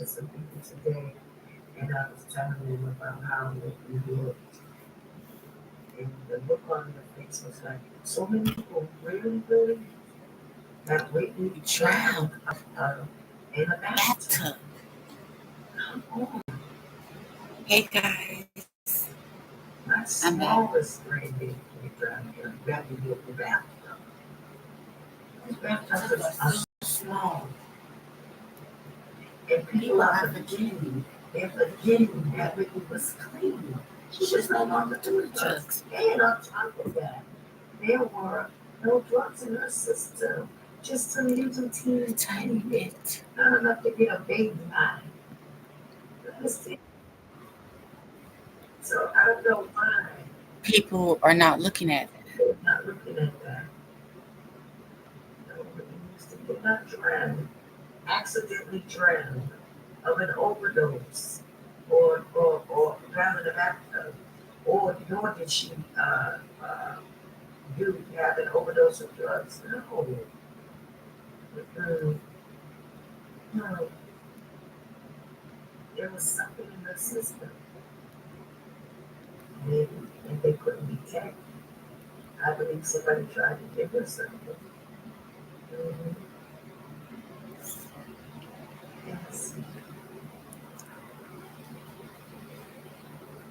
to some people today, and I was telling them about how we looked, and the look on their face was like, so many people really got Whitney drowned uh, in a bathtub. Come on. Hey guys, My smallest grandbaby drowned in a bathtub. These bathtubs are so small. And people are forgetting. They're forgetting that Whitney was clean. She was no longer doing drugs. And on top of that, there were no drugs in her system. Just a little teeny tiny bit. Not enough to get a baby high. Understand? So I don't know why people are not looking at it. they're not looking at that. No, Whitney used to get not drowned, accidentally drowned of an overdose or drowned in a bathtub. Or nor did she do have an overdose of drugs. No. Mm, no. There was something in her system. Maybe, and they couldn't detect. I believe somebody tried to give her something. Mm-hmm. Yes.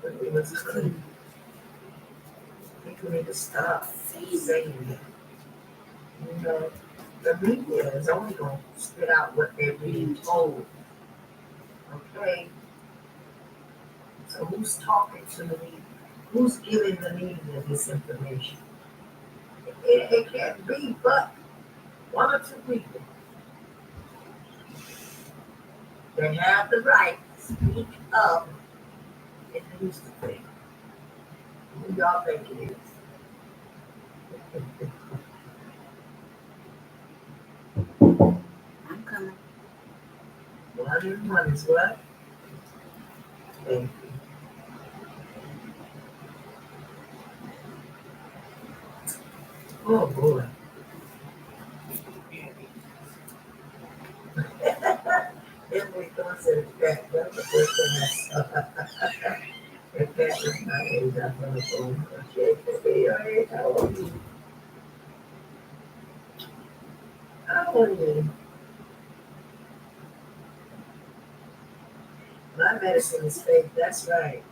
But we must clean. People need to stop saying that. You know, the media is only going to spit out what they're being told. Okay? So who's talking to the media? Who's giving the media this information? It can't be but one or two people that have the right to speak up and use the thing. Who y'all think it is? I'm coming. One is what? Thank you. Oh boy. Emily thought said that was the first thing I saw. If that was my age, I'm gonna go. Okay, be your age, how old are you? How old are you? My medicine is fake, that's right.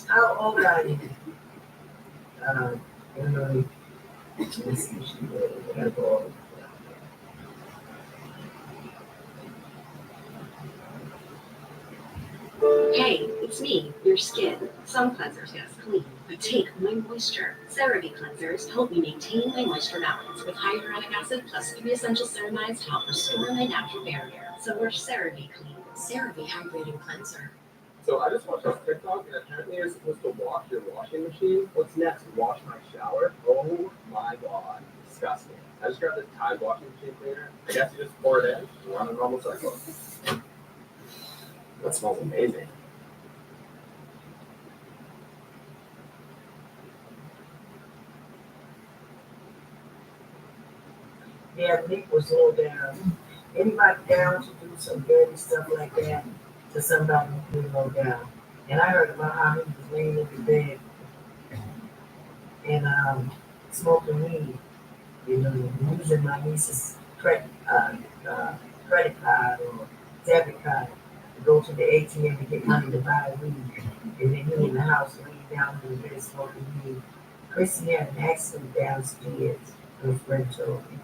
How old are you? Emily, let's see, she will. Hey, it's me, your skin. Some cleansers get us clean, but take my moisture. CeraVe cleansers help me maintain my moisture balance with hyaluronic acid plus 3 essential ceramides to help restore my natural barrier. So we're CeraVe clean. CeraVe hydrating cleanser. So I just watched this TikTok, and apparently you're supposed to wash your washing machine. What's next? Wash my shower? Oh my god, disgusting! I just grabbed this Tide washing machine cleaner. I guess you just pour it in, and run a normal cycle. That smells amazing. Yeah, Nick was low down. Anybody down to do some dirty stuff like that to somebody who was low down. And I heard about how he was laying in the bed and smoking weed, you know, using my niece's credit card or debit card to go to the ATM to get money to buy weed. And then he in the house laying down in the bed smoking weed. Chrissy had an accident downstairs, her friend told me.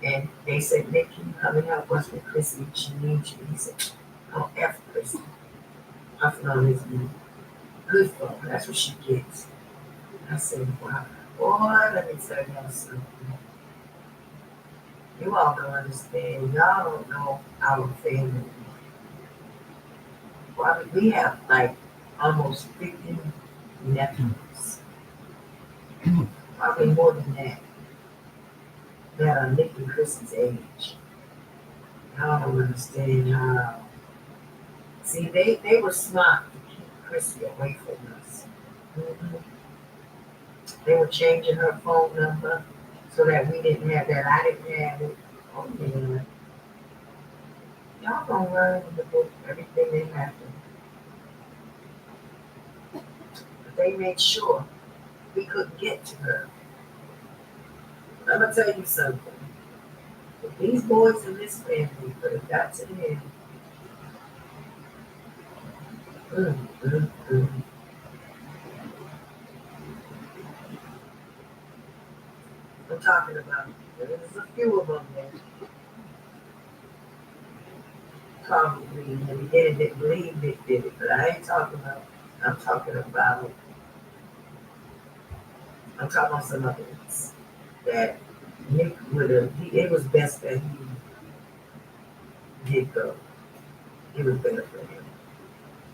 And they said, Nick, can you come and help us with Chrissy? She needs you. He said, oh, F Chrissy. Puffing on his knee. Good for her. That's what she gets. I said, wow. Boy, let me tell y'all something. You all don't understand. Y'all don't know our family. Well, I mean, we have like almost 50 nephews. Probably more than that. That are Nick and Chrissy's age. Y'all don't understand how. See, they were smart to keep Chrissy away from us. Mhm. They were changing her phone number so that we didn't have that. I didn't have it. Oh, yeah. Y'all gonna learn in the book everything that happened. But they made sure we couldn't get to her. I'm gonna tell you something. If these boys in this family could have got to the end, mm, mm, mm. I'm talking about, there's a few of them that probably in the beginning didn't believe they did it, but I ain't talking about, I'm talking about, I'm talking about some others that Nick would have, it was best that he did go. It was better for him.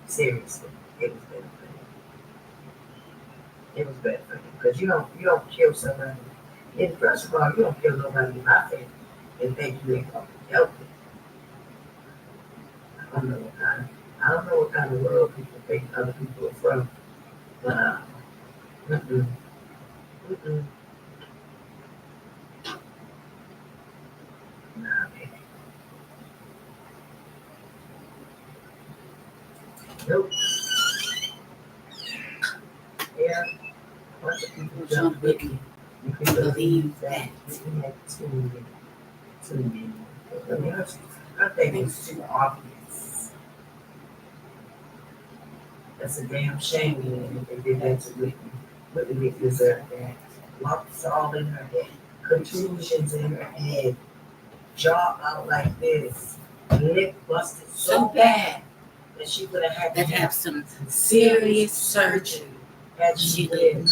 Seriously, it was better for him. It was better for him. Because you don't kill somebody. And first of all, you don't kill nobody in my family and think you ain't gonna help them. I don't know what kind of world people think other people are from. But mm-mm, mm-mm, nah, man. Nope. Yeah, a bunch of people jump with me. You can believe that. We had too many. I mean, I think it's too obvious. That's a damn shame, man, if they did that to Whitney. Whitney deserved that. Lumps all in her head, contusions in her head, jaw out like this, lip busted so bad that she would have had to have some serious surgery had she lived.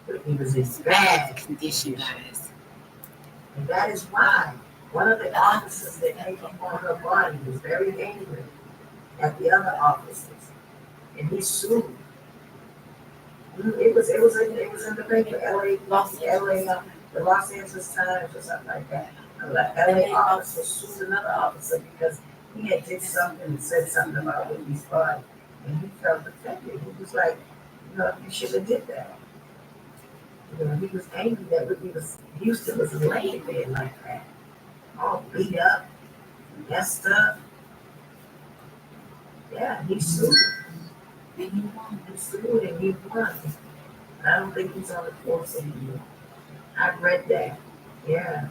Whitney was in bad condition, guys. and that is why one of the officers that came upon her body was very angry at the other officers, and he sued. It was in the paper, the Los Angeles Times or something like that. LA officer sued another officer because he had did something and said something about Whitney's body, and he felt offended. He was like, you should have did that. He was angry that Houston was laying there like that, all beat up, messed up. Yeah, he sued. And he won. He sued and he won. I don't think he's on the force anymore. I read that. Yeah.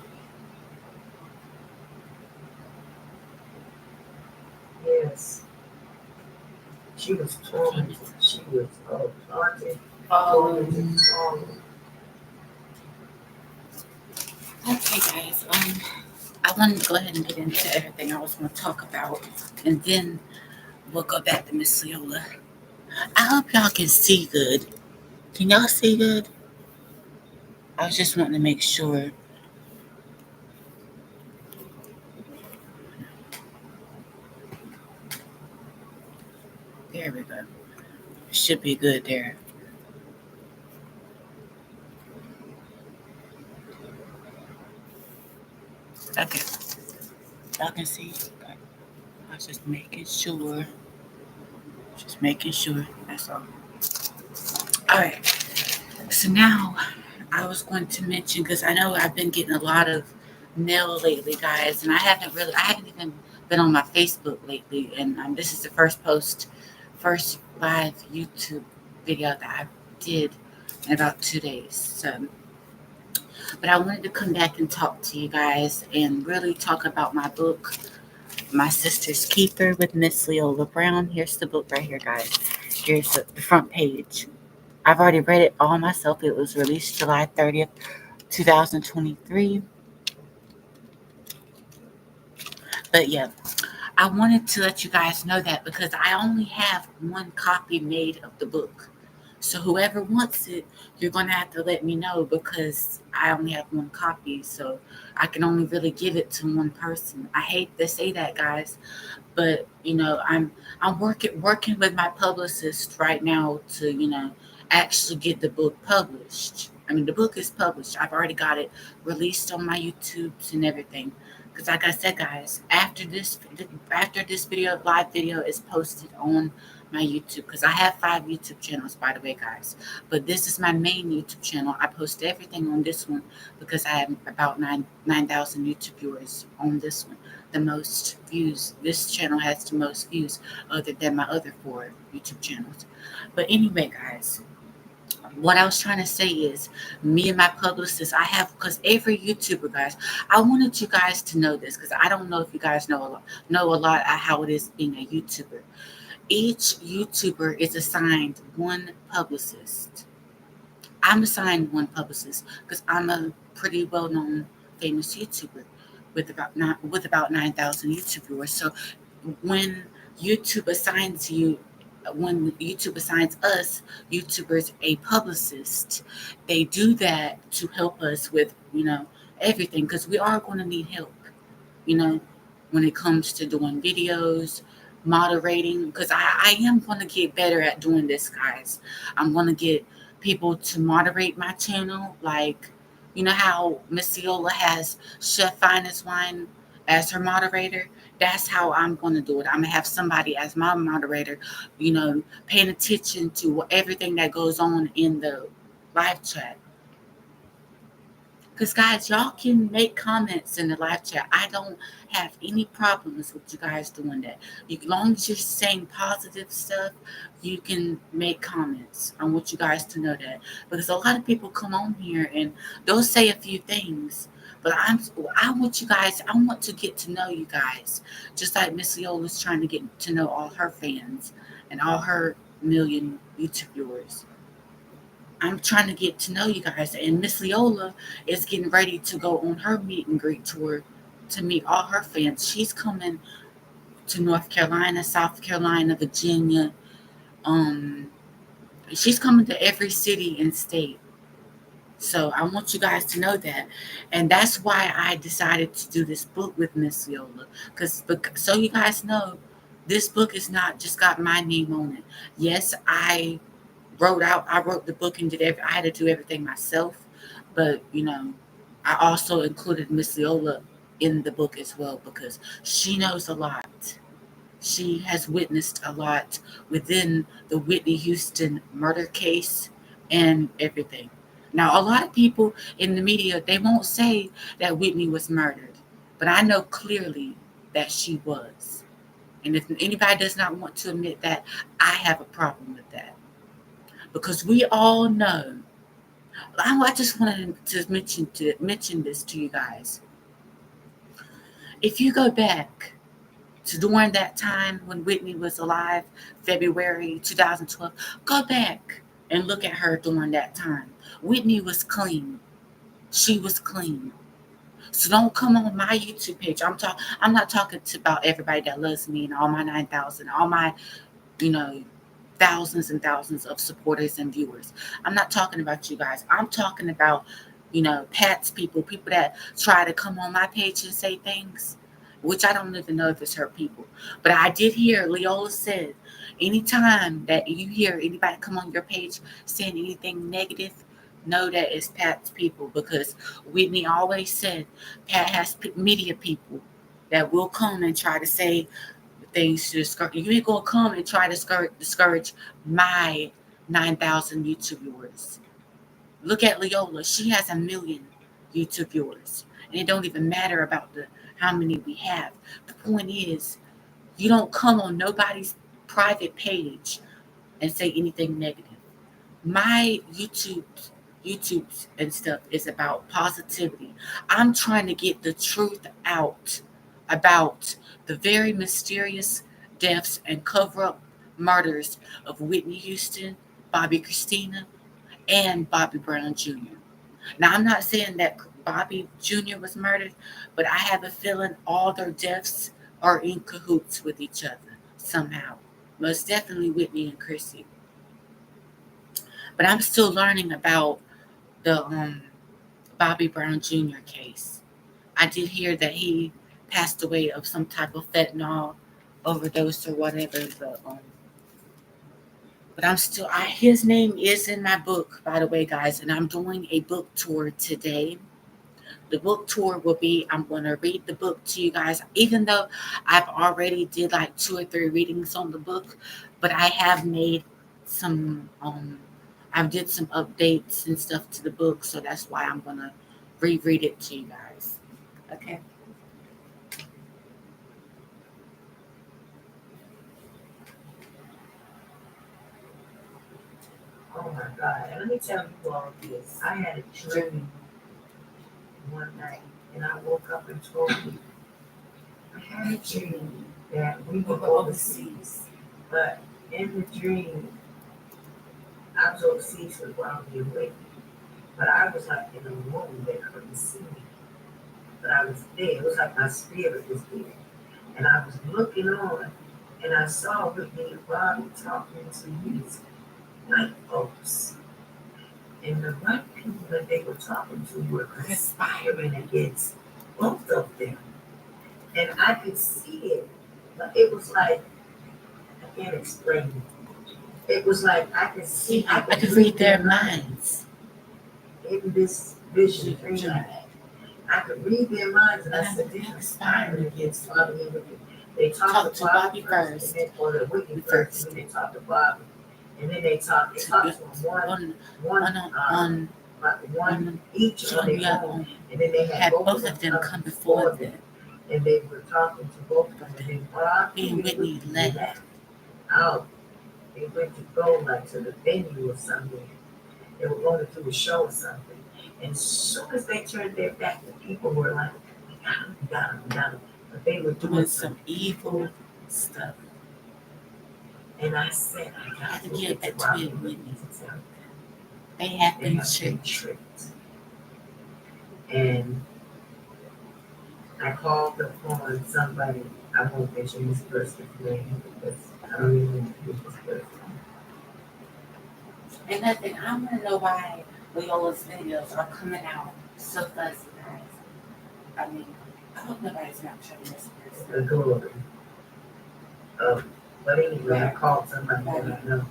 Yes. She was tormented. She was taunted, tormented, tormented. Okay, guys. I wanted to go ahead and get into everything I was going to talk about, and then we'll go back to Miss Leolah. I hope y'all can see good. Can y'all see good? I was just wanting to make sure. There we go. It should be good there. Okay. Y'all can see. Okay. I was just making sure. Just making sure. That's all. All right. So now I was going to mention, because I know I've been getting a lot of mail lately, guys, and I haven't even been on my Facebook lately. And this is the first live YouTube video that I did in about 2 days. So, but I wanted to come back and talk to you guys and really talk about my book, My Sister's Keeper with Miss Leolah Brown. Here's the book right here, guys. Here's the front page. I've already read it all myself. It was released July 30th, 2023. But yeah, I wanted to let you guys know that because I only have one copy made of the book. So whoever wants it, you're going to have to let me know because I only have one copy. So I can only really give it to one person. I hate to say that, guys, but I'm working with my publicist right now to actually get the book published. I mean, the book is published. I've already got it released on my YouTubes and everything. Because like I said, guys, after this live video is posted on my YouTube, because I have 5 YouTube channels, by the way, guys. But this is my main YouTube channel. I post everything on this one because I have about 9,000 YouTube viewers on this one. The most views. This channel has the most views other than my other 4 YouTube channels. But anyway, guys, what I was trying to say is, me and my publicist, I have, because every YouTuber, guys, I wanted you guys to know this, because I don't know if you guys know a lot of how it is being a YouTuber. Each YouTuber is assigned one publicist. I'm assigned one publicist because I'm a pretty well-known, famous YouTuber with about 9,000 YouTube viewers. So when YouTube assigns you, when YouTube assigns us YouTubers a publicist, they do that to help us with everything, because we are going to need help you know, when it comes to doing videos, moderating, because I am going to get better at doing this, guys. I'm going to get people to moderate my channel. Like, you know how Miss Leolah has Chef Finest Wine as her moderator? That's how I'm going to do it. I'm going to have somebody as my moderator, paying attention to everything that goes on in the live chat. Because, guys, y'all can make comments in the live chat. I don't have any problems with you guys doing that. As long as you're saying positive stuff, you can make comments. I want you guys to know that. Because a lot of people come on here and they'll say a few things. But I want you guys, I want to get to know you guys. Just like Miss Leola's trying to get to know all her fans and all her million YouTube viewers. I'm trying to get to know you guys. And Miss Leolah is getting ready to go on her meet and greet tour to meet all her fans. She's coming to North Carolina, South Carolina, Virginia. Um, she's coming to every city and state. So I want you guys to know that. And that's why I decided to do this book with Miss Leolah. So you guys know, this book is not just got my name on it. Yes, I wrote the book and I had to do everything myself, but I also included Miss Leolah in the book as well, because she knows a lot. She has witnessed a lot within the Whitney Houston murder case and everything. Now, a lot of people in the media, they won't say that Whitney was murdered, but I know clearly that she was. And if anybody does not want to admit that, I have a problem with that. Because we all know, I just wanted to mention this to you guys. If you go back to during that time when Whitney was alive, February 2012, go back and look at her during that time. Whitney was clean. She was clean. So don't come on my YouTube page. I'm not talking about everybody that loves me and all my 9,000, all my, you know, thousands and thousands of supporters and viewers. I'm not talking about you guys. I'm talking about, Pat's people that try to come on my page and say things, which I don't even know if it's her people. But I did hear Leolah said, anytime that you hear anybody come on your page saying anything negative, know that it's Pat's people, because Whitney always said Pat has media people that will come and try to say things to discourage you. Ain't gonna come and try to discourage my 9,000 YouTube viewers. Look at Leolah; she has 1 million YouTube viewers, and it don't even matter about how many we have. The point is, you don't come on nobody's private page and say anything negative. My YouTube's and stuff is about positivity. I'm trying to get the truth out about the very mysterious deaths and cover-up murders of Whitney Houston, Bobby Christina, and Bobby Brown Jr. Now, I'm not saying that Bobby Jr. was murdered, but I have a feeling all their deaths are in cahoots with each other somehow. Most definitely Whitney and Chrissy. But I'm still learning about the Bobby Brown Jr. case. I did hear that he passed away of some type of fentanyl overdose or whatever. But his name is in my book, by the way, guys, and I'm doing a book tour today the book tour will be, I'm going to read the book to you guys, even though I've already did like 2 or 3 readings on the book, but I have made some, I did some updates and stuff to the book, so that's why I'm going to reread it to you guys. Okay. Oh my God. And let me tell you all this. I had a dream one night and I woke up and told you I had a dream that we were overseas. But in the dream, I was overseas with Robbie and Whitney. But I was like in a room that couldn't see me. But I was there. It was like my spirit was there. And I was looking on and I saw Whitney and Robbie talking to these white folks. And the white people that they were talking to were conspiring against both of them. And I could see it. But it was like, I can't explain it. It was like I could see, I could read their minds. In this vision dream. I could read their minds, and I said, they're conspiring against Bobby and Whitney. They talked to Bobby first, and then, or the Whitney first, and then they talked to Bobby. And then they talked to him one each on their own. And then they had both of them come before them. And they were talking to both of them. And then Bobby and Whitney left out. They went to go like to the venue or something. They were going to do a show or something. And as soon as they turned their back, the people were like, we got him. But they were doing some evil stuff. And I said, I got to get back to it with me. They have been tricked. And I called upon somebody. I won't mention this person's name because I don't even know who this person is. And nothing, I want to know why Leolah's videos are coming out so fast, guys. I mean, I hope nobody's not showing this person. The glory. But anyway, I called somebody that I know.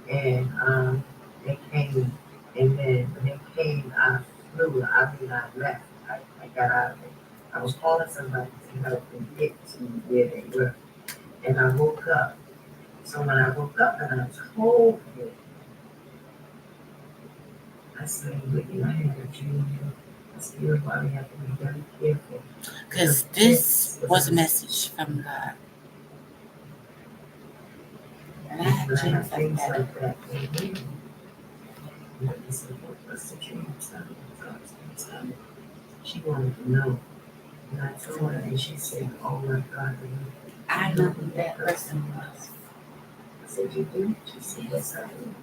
And they came. And then when they came, I left. I got out of it. I was calling somebody to help me get to where they were. And I woke up. So when I woke up and I told you, I said, Whitney, I had a dream. I said, you're probably have to be very careful. Because this was a message from God. And I had dreams like that. She wanted to know. And I told her, and she said, oh my God, I know who that person was. I said, you do? She said, yes, I do.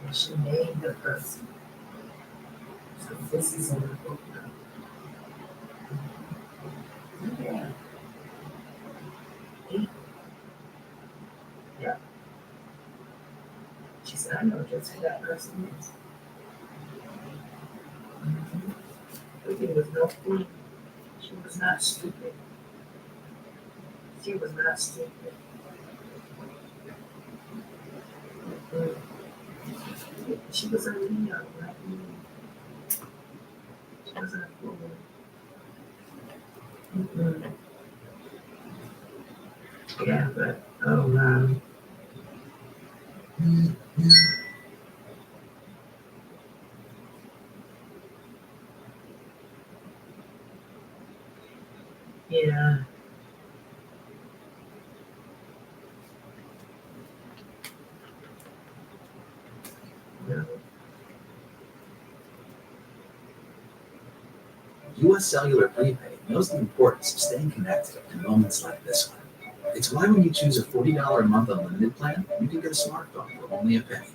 And she named the person. So this is in the book now. Yeah. Yeah. She said, I know just who that person is. There was no fool. She was not stupid. She was not stupid. She was a Leo, like me. She wasn't a fool. Yeah, but oh wow. Yeah. No. US Cellular Prepaid knows the importance of staying connected in moments like this one. It's why when you choose a $40 a month unlimited plan, you can get a smartphone for only a penny.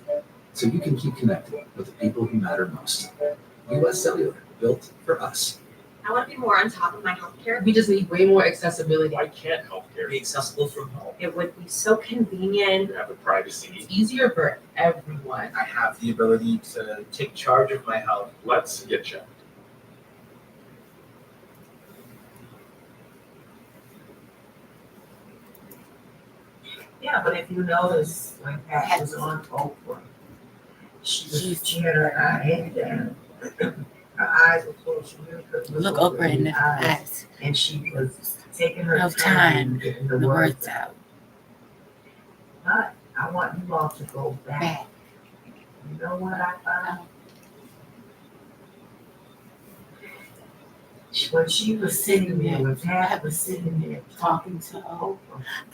So you can keep connected with the people who matter most. US Cellular, built for us. I want to be more on top of my healthcare. We just need way more accessibility. Why can't healthcare be accessible from home? It would be so convenient. You have the privacy. It's easier for everyone. I have the ability to take charge of my health. Let's get checked. Yeah, but if you notice, when Pat was on Oprah, she had her head down. Her eyes were closed. she really couldn't Look Oprah in the eyes. and she was taking her No time time. getting The words out. But I want you all to go back. Back. You know what I found? When she was sitting there, when Pat was sitting there talking to Oprah,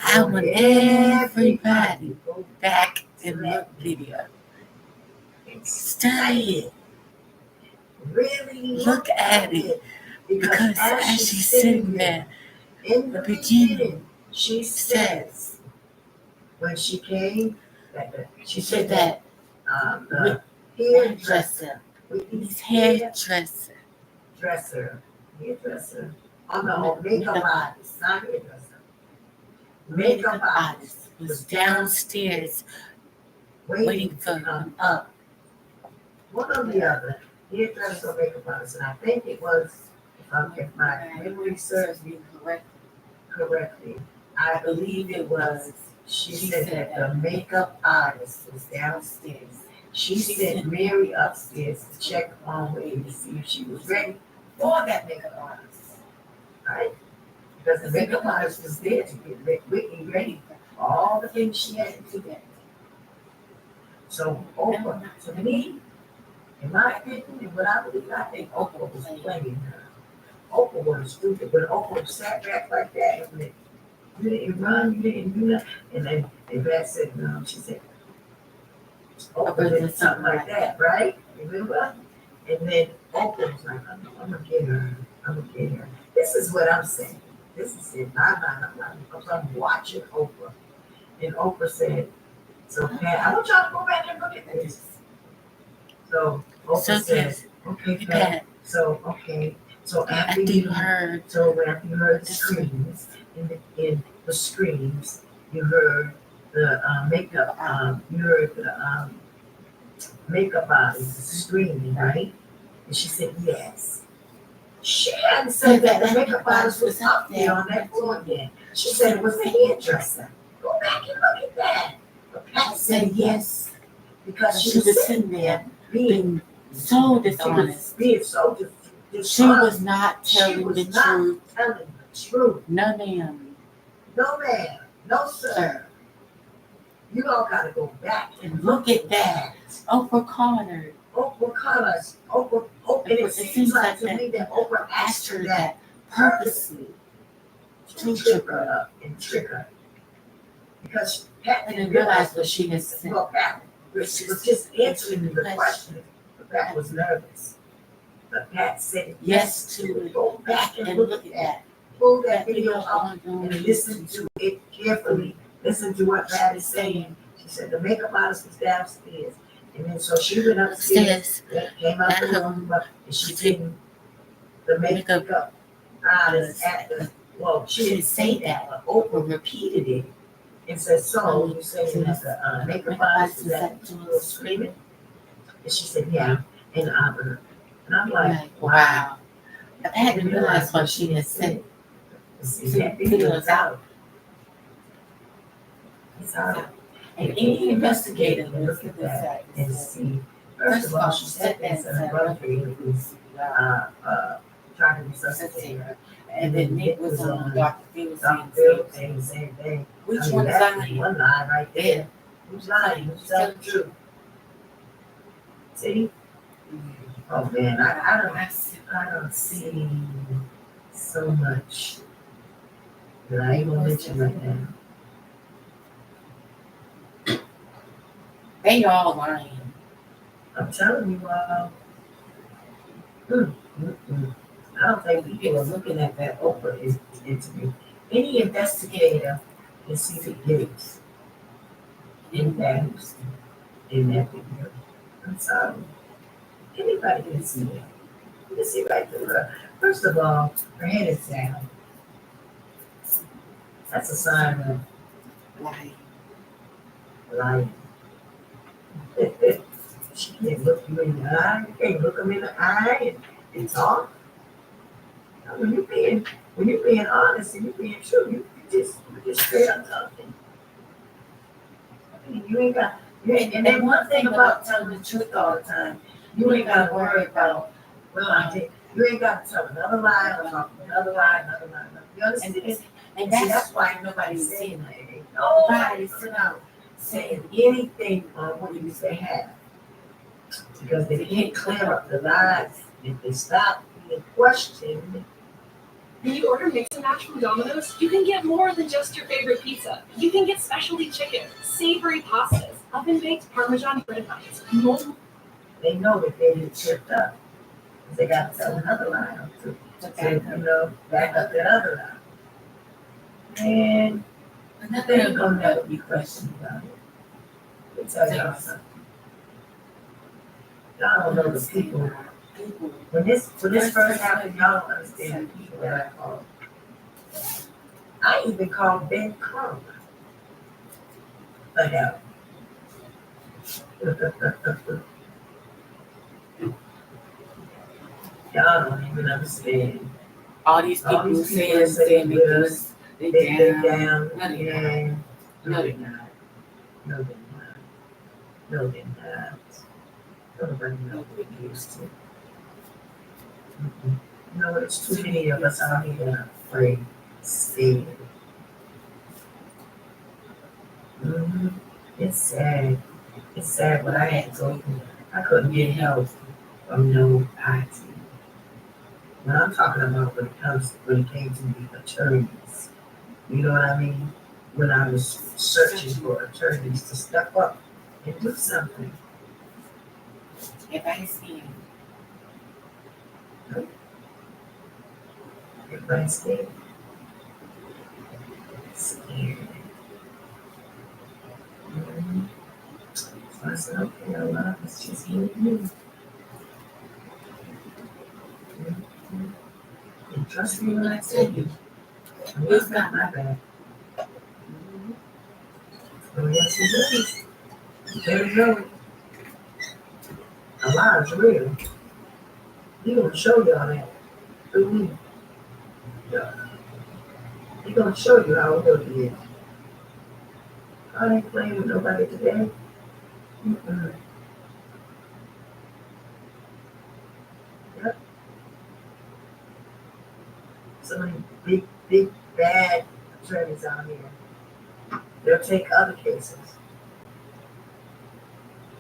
I want everybody to go back and look video. Study it. Really Look at it. Because as she's sitting there, in the beginning, she says, when she came, she said that the hairdresser, Whitney's hairdresser, hairdresser, oh no, makeup artist, not hairdresser. Makeup artist was downstairs waiting for him up. One or the other, hairdresser or makeup artist, and I think it was, if my memory serves me correctly, I believe it was. She said that the makeup artist was downstairs. She sent Mary upstairs to check on Whitney to see if she was ready for that makeup artist, right? Because the makeup artist was there to get Whitney ready for all the things she had to get. So Oprah, to me, in my opinion, and what I believe, I think Oprah was playing her. Oprah was stupid. When Oprah sat back like that, and then, you didn't run, you didn't do that, and then Pat said, no, she said, Oprah did something like that, right? Remember? And then Oprah was like, I'm gonna get her. This is what I'm saying. This is in my mind. I'm watching Oprah. And Oprah said, so Pat, I want y'all to go back and look at this. So Oprah says, okay, Pat. So after you heard the screams, in the screams, you heard the makeup artist screaming, right? And she said, yes. She hadn't said that the makeup artist was up there on that floor yet. She said it was the hairdresser. Go back and look at that. But Pat said yes, because she was sitting there being so dishonest. Being so dishonest. She was not telling the truth. No, ma'am. No, ma'am. No, sir. You all gotta go back and look at that. Oprah Carter. Oprah Carter. Oprah. And it seems like to me that Oprah asked her that purposely to trip her up and trick her. Because Pat didn't realize what she had said. Well, Pat was just answering the question. But Pat was nervous. But Pat said yes to it. Go back and look at that. Pull that video up and listen to it carefully. Listen to what Pat is saying. She said the makeup artist was downstairs. And then so she went upstairs, came out the room, and she didn't, the makeup artist at the, well, she didn't say that, but Oprah repeated it and said, so you saying that the makeup artist is at the door screaming? And she said, yeah, and I'm like, wow. I hadn't realized what she had said. See, that video is out. It's out. And any investigator will look at that and see. First of all, she said that her brother was trying to resuscitate her. And then Nick was on Dr. Phil saying the same thing. Which one is lying? One lie right there. Who's lying? Who's telling the truth? See? Oh man, I don't see so much that I ain't gonna mention right now. They all lying. I'm telling you, I don't think people are looking at that Oprah interview. Any investigator can see the gifts in that video. I'm sorry. Anybody can see it. You can see right through her. First of all, her head is down. That's a sign of lying. She can't look you in the eye. You can't look them in the eye and talk. Now, when you're being honest and you're being true, you just straight up talking. I mean, and then one thing about telling the truth all the time, you ain't gotta worry about, well, You ain't got to tell another lie or talk another lie, another lie, another. You understand? And See, that's why nobody's saying that. Ain't Nobody's sitting out saying anything on what you say have. Because they can't clear up the lies. If they stop being questioned, When you order Mix and Match from Domino's, you can get more than just your favorite pizza. You can get specialty chicken, savory pastas, oven-baked Parmesan bread bites, more. they know that they get tripped up. Because they got to tell another lie to back up that other lie. And they ain't gonna never be questioned about it. They tell y'all something. Y'all don't know the people. When this first happened, y'all don't understand the people that I called. I even called Ben Crump. But y'all don't even understand. all these people saying they with do us, it, they down. down. No, they Yeah. No, they're not. No, they're not. No, they're not. Nobody knows what they used to. No, it's too many of us out here that are afraid, scared. It's sad. It's sad, but I had to go through. I couldn't get help from no IT. When I'm talking about when it came to the attorneys, you know what I mean? When I was searching for attorneys to step up and do something. Everybody's scared. Everybody's scared. Scared. So I said, okay, Allah, it's just you. And trust me when I tell you, Allah's got my back. Oh, yes, he does. You better know it. Allah is real. He gonna show y'all that through me. Yeah. He gonna show you how real he is. I ain't playing with nobody today. Mm-mm. Yep. So many big, bad attorneys out here. They'll take other cases.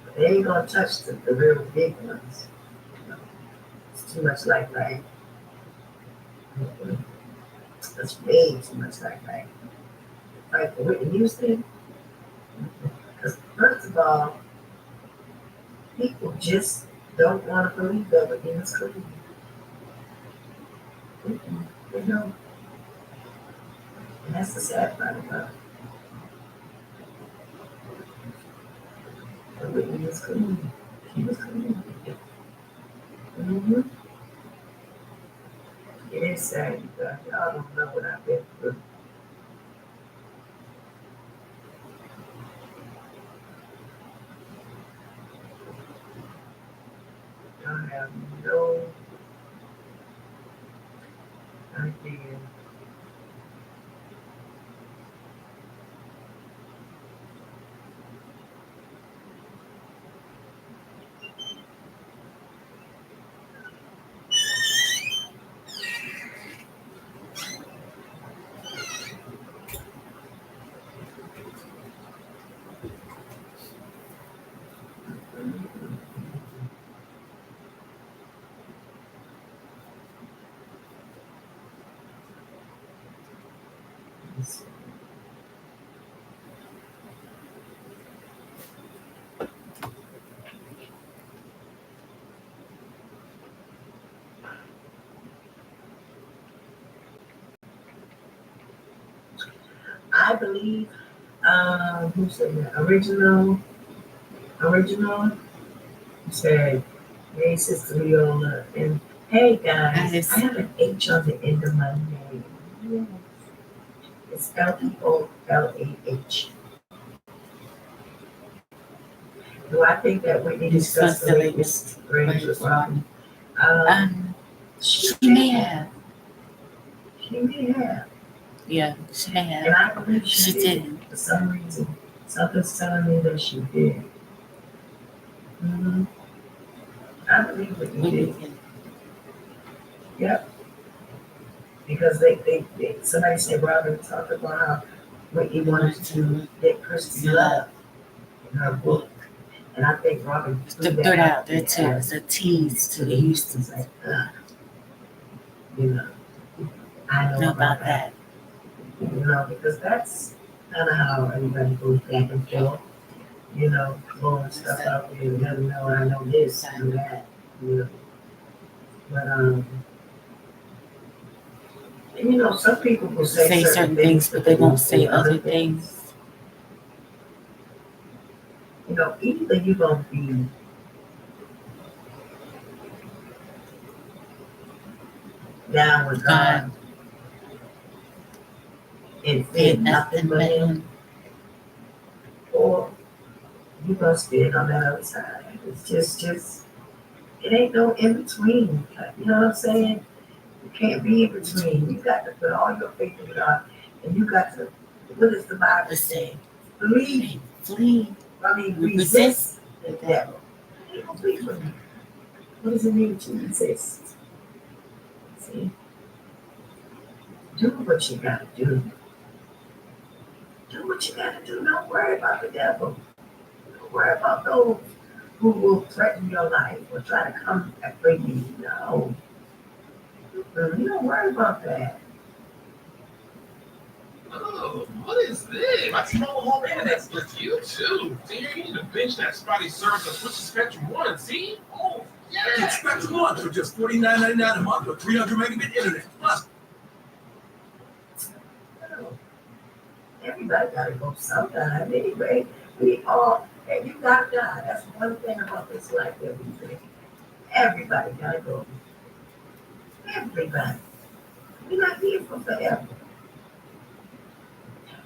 But they ain't gonna touch the real big ones. You know, it's too much like right. Mm-mm. That's way too much like right. Like for Whitney Houston. Because first of all, people just don't want to believe that everything is clean. They don't. And that's the sad part about it. Everything is clean. She was clean. Mm-hmm. It is sad, you guys. Y'all don't know what I've been through. Y'all have no idea. I believe, who said that? Original said, hey, Sister Leolah, and hey, guys, I have an H on the end of my name. Yes. It's Leolah. Do I think that Whitney discussed the latest range with Robin? She may have. She may have. Yeah, she may have. And I believe she did. didn't. For some reason. Something's telling me that she did. Mm-hmm. I believe Whitney did. Yep. Because somebody said Robin talked about how what you wanted to get Christy love in her book. And I think Robin threw Threw that out there there too. It's a tease to the Houston's Houstons. like, you know, I know about that. You know, because that's kind of how everybody goes back and forth. You know, blowing stuff out there. You never know. I know this, I know that. You know, but and, you know, some people will say certain things, but they won't say other things. You know, either you're gonna be down with God and fear nothing but Him, or you gonna stand on that other side. It's just it ain't no in between. You know what I'm saying? You can't be in between. You got to put all your faith in God, and you got to. What does the Bible say? Believe, flee, resist the devil. He will flee from you. What does it mean to resist? See, do what you gotta do. Do what you gotta do. Don't worry about the devil. Don't worry about those who will threaten your life or try to come after you. No. You don't worry about that. Oh, what is this? My T-Mobile home internet splits you too. See, you need to binge that spotty service and switch to Spectrum One. See? Oh, yeah. Get Spectrum One for just $49.99 a month with 300 megabit internet. Plus, No. Everybody gotta go sometime. Anyway, we all, and you gotta die. That's one thing about this life that we live. Everybody gotta go. Everybody. We're not here for forever.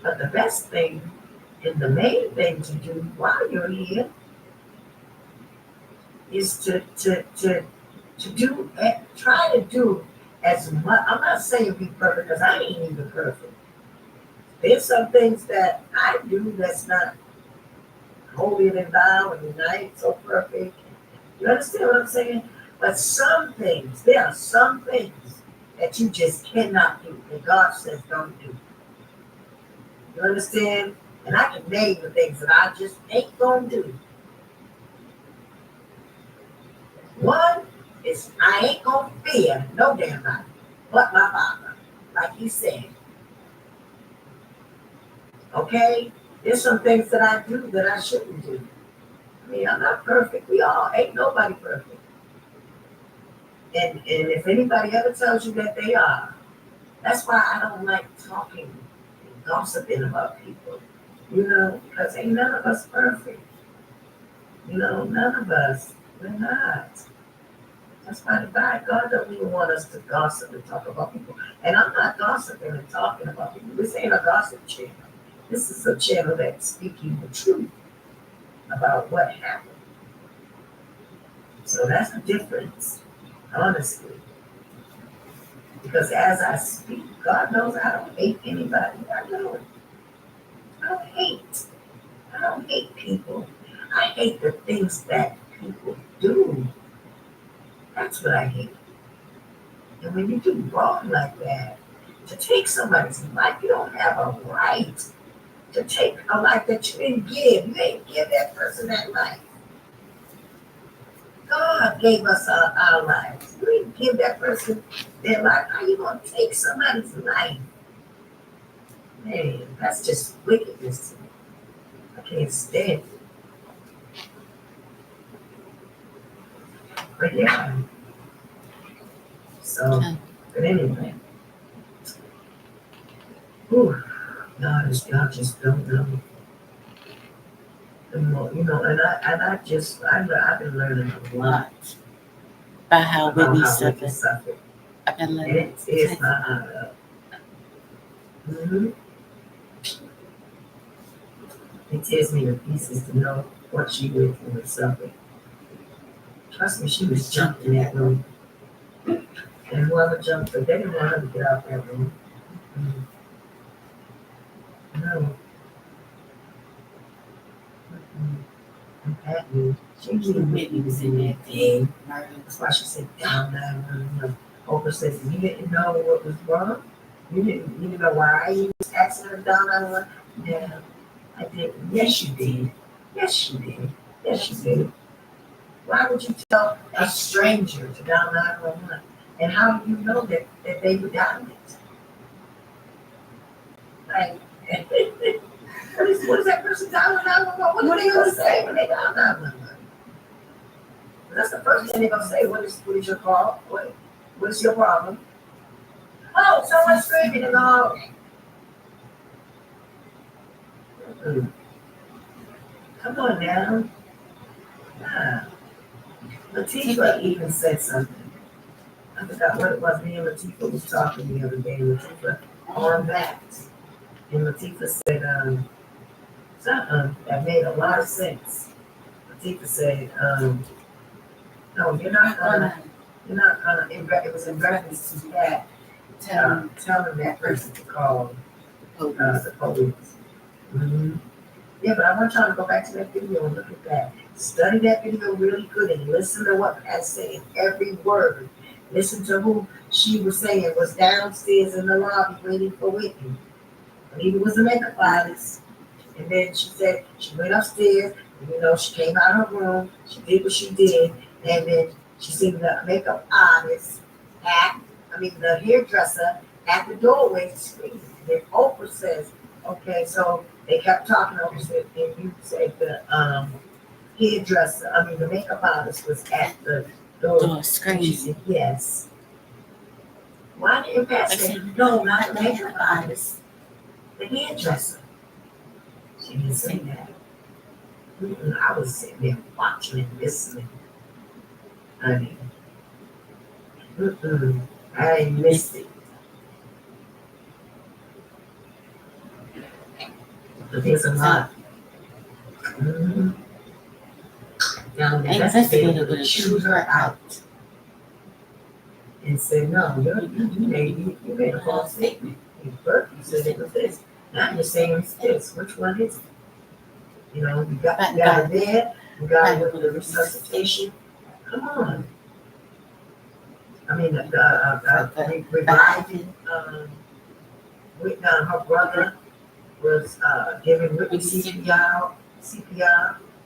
But the best thing and the main thing to do while you're here is to do, try to do as much. I'm not saying be perfect because I ain't even perfect. There's some things that I do that's not holier than thou and I ain't so perfect. You understand what I'm saying? But some things, there are some things that you just cannot do that God says don't do. You understand? And I can name the things that I just ain't gonna do. One is I ain't gonna fear no damn body but my Father, like He said. Okay? There's some things that I do that I shouldn't do. I mean, I'm not perfect. We all ain't nobody perfect. And if anybody ever tells you that they are, that's why I don't like talking and gossiping about people. You know, because ain't none of us perfect. You know, none of us. We're not. That's why the God don't even want us to gossip and talk about people. And I'm not gossiping and talking about people. This ain't a gossip channel. This is a channel that's speaking the truth about what happened. So that's the difference, honestly. Because as I speak, God knows I don't hate anybody. I don't. I don't hate. I don't hate people. I hate the things that people do. That's what I hate. And when you do wrong like that, to take somebody's life, you don't have a right to take a life that you didn't give. You didn't give that person that life. God gave us our lives. You didn't give that person their life. How you gonna take somebody's life? Man, that's just wickedness to me. I can't stand it. But yeah. So, but anyway. Whew, y'all just don't know. The more, you know, and I've been learning a lot about how about Whitney how Whitney suffered. suffered. I've been And learning. it tears my heart up. It tears me to pieces to know what she went through and suffered. Trust me, she was jumped in that room. And whoever jumped her, they didn't want her to get out that room. No. She knew Whitney was in that thing. That's why she said down 911. Oprah says, you didn't know what was wrong? You didn't know why you was asking her down on one? Yeah, I did. Yes, you did. Yes, you did. Yes, you did. Why would you tell a stranger to dial 911? And how do you know that they were dialing it? Like, what is that person dialing 911? What are they going to say when they dial 911? That's the first thing they're going to say. What is your call? What is your problem? Oh, someone's screaming and all. Mm. Come on now. Ah. Latifah even said something. I forgot what it was. Me and Latifah was talking the other day. Latifah on that. And Latifah said, something that made a lot of sense. Latifah said, no, you're not gonna, it was in reference to that, telling that person to call, the police. Mm-hmm. Yeah, but I want y'all to go back to that video and look at that. Study that video really good and listen to what Pat's saying, every word. Listen to who she was saying was downstairs in the lobby waiting for Whitney. I believe it was the makeup artist. And then she said she went upstairs, and, she came out of her room, she did what she did, and then she seen the makeup artist the hairdresser at the doorway screaming. And then Oprah says, okay, so they kept talking. Oprah said, and you said the the makeup artist was at the door screen. She said, yes. Why didn't Pat say, no, not the makeup artist, the hairdresser? She didn't say that. I was sitting there watching and listening. I mean, I missed it. But there's a lot. Mm-hmm. Now, the investigator would shoot her out and say, no, you made a false statement. You said it was this. Now you're saying it's this. Which one is it? You got it there. You got it with the resuscitation. Come on. I mean, reviving, her brother was giving Whitney CPR,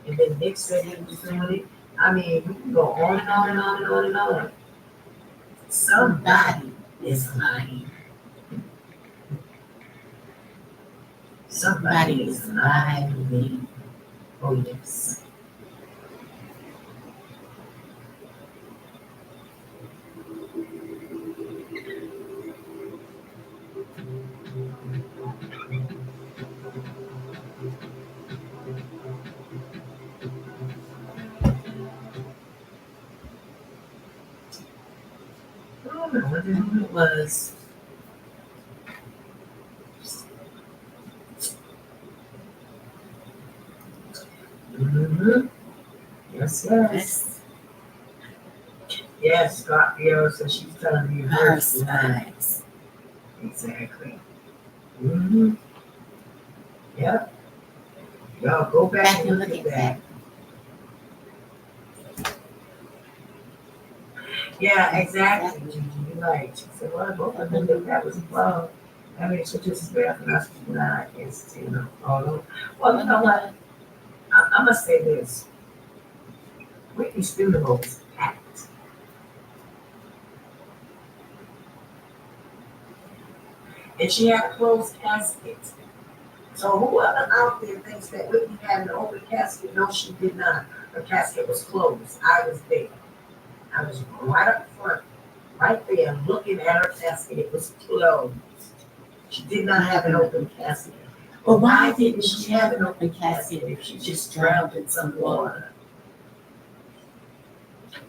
and then Nick said he was doing it. I mean, we can go on and on and on and on and on. Somebody is lying. Somebody is lying. Oh, yes. I don't know what it was. Mm-hmm. Yes. Yes, Scorpio, so she's telling you her size. Exactly. Mm-hmm. Yep. Y'all go back and look at that. Yeah, exactly. You're right. She said, well, both of them knew that was wrong. I mean, so just bad for us to not against, all over. Well, you know what? I must say this. Whitney's funeral was packed. And she had a closed casket. So whoever out there thinks that Whitney had an open casket, no, she did not. Her casket was closed. I was there. I was right up front, right there, looking at her casket. It was closed. She did not have an open casket. But why didn't she have an open casket if she just drowned in some water?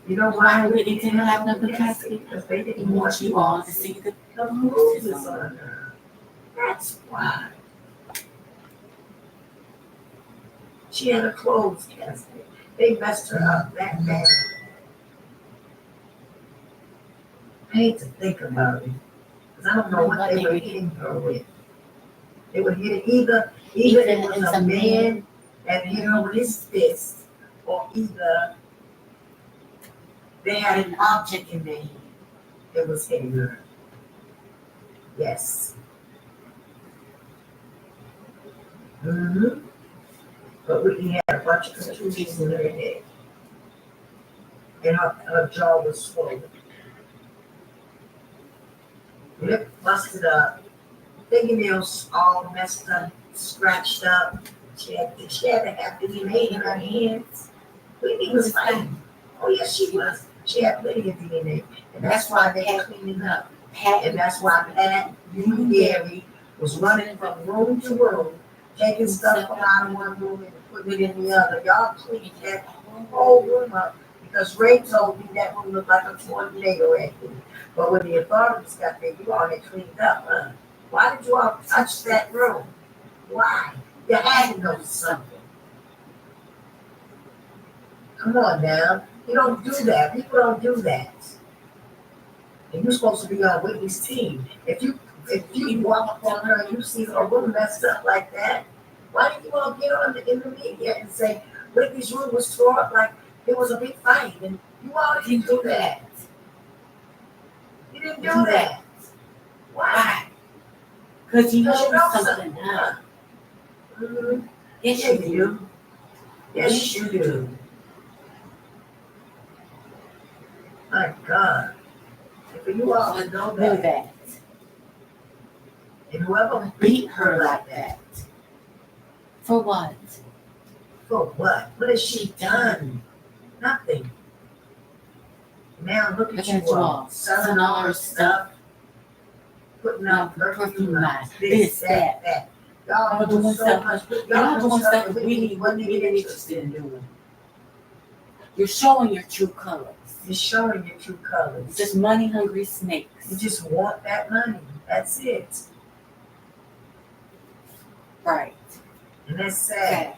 You know why Whitney didn't have an open casket? Because they didn't want you all to see the bruises on her. That's why. She had a closed casket. They messed her up that bad. I hate to think about it. Because I don't know what they were hitting her with. They were hitting either it was a man that hit her with his fist, or either they had an object in their hand. It was hitting her. Yes. Mm-hmm. But Whitney had a bunch of contusions in her head. And her jaw was swollen. Lip busted up. Fingernails all messed up, scratched up. She had to have DNA in her hands. Whitney was fighting. Oh, yes, she was. She had plenty of DNA. And that's why they were cleaning up. And that's why Pat, you and Gary was running from room to room, taking stuff from out of one room and putting it in the other. Y'all cleaned that whole room up because Ray told me that room looked like a tornado acting. But when the authorities got there, you all had cleaned up, huh? Why did you all touch that room? Why? You had to know something. Come on now. You don't do that. People don't do that. And you're supposed to be on Whitney's team. If you walk up on her and you see her room messed up like that, why did you all get on in the media and say Whitney's room was tore up like there was a big fight? And you all didn't do that. You didn't do that. Why? Because you know Because something, huh? Mm-hmm. Yes, Yeah, you you do. do. Yes, you do. My God. If you all would know Know that, that. and whoever Beat her like that. For what? for what? What has she done? Nothing. Now look at you all, selling all her stuff, putting out perfume lines, this, that. Y'all doing so much. Y'all doing stuff that we wasn't even interested in doing. You're showing your true colors. You're showing your true colors. Just money hungry snakes. You just want that money. That's it. Right. And that's sad.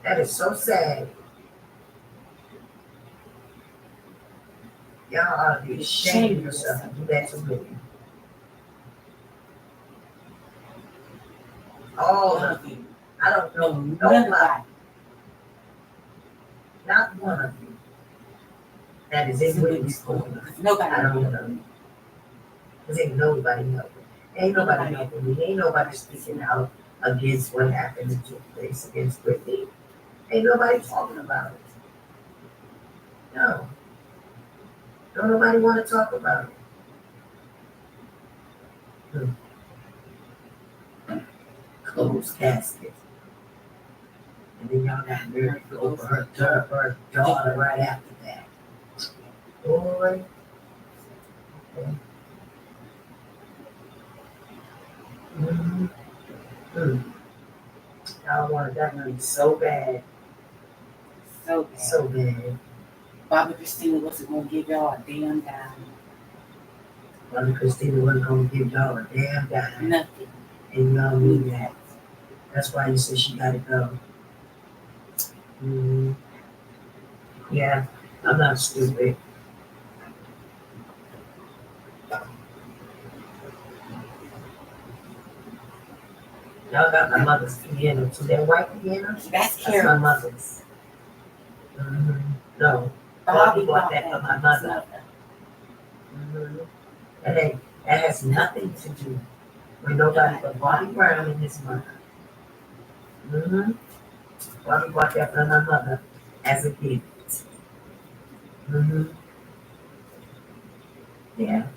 That is so sad. Y'all ought to be ashamed of yourself and do that to me. All of you. I don't know nobody. Not one of you. That is in Whitney's corner. Nobody. I don't know. Because ain't nobody helping. Ain't nobody helping me. Ain't nobody speaking out against what happened and took place against Whitney. Ain't nobody talking about it. No. Don't nobody want to talk about it. Closed casket. And then y'all got married over her daughter right after that. Boy. Okay. Mm-hmm. Y'all wanted that money so bad. So bad. So bad. Bobby Christina wasn't going to give y'all a damn dime. Bobby Christina wasn't going to give y'all a damn dime. Nothing. And y'all knew that. That's why you said she got to go. Mm-hmm. Yeah, I'm not stupid. Y'all got my mother's piano too. That white piano? That's my Carol. mother's. Mm-hmm. No, Bobby bought that for my mother. Mm-hmm. That has nothing to do with nobody but Bobby Brown and his mother. Mm-hmm. Bobby bought that for my mother as a gift. Mm-hmm. Yeah.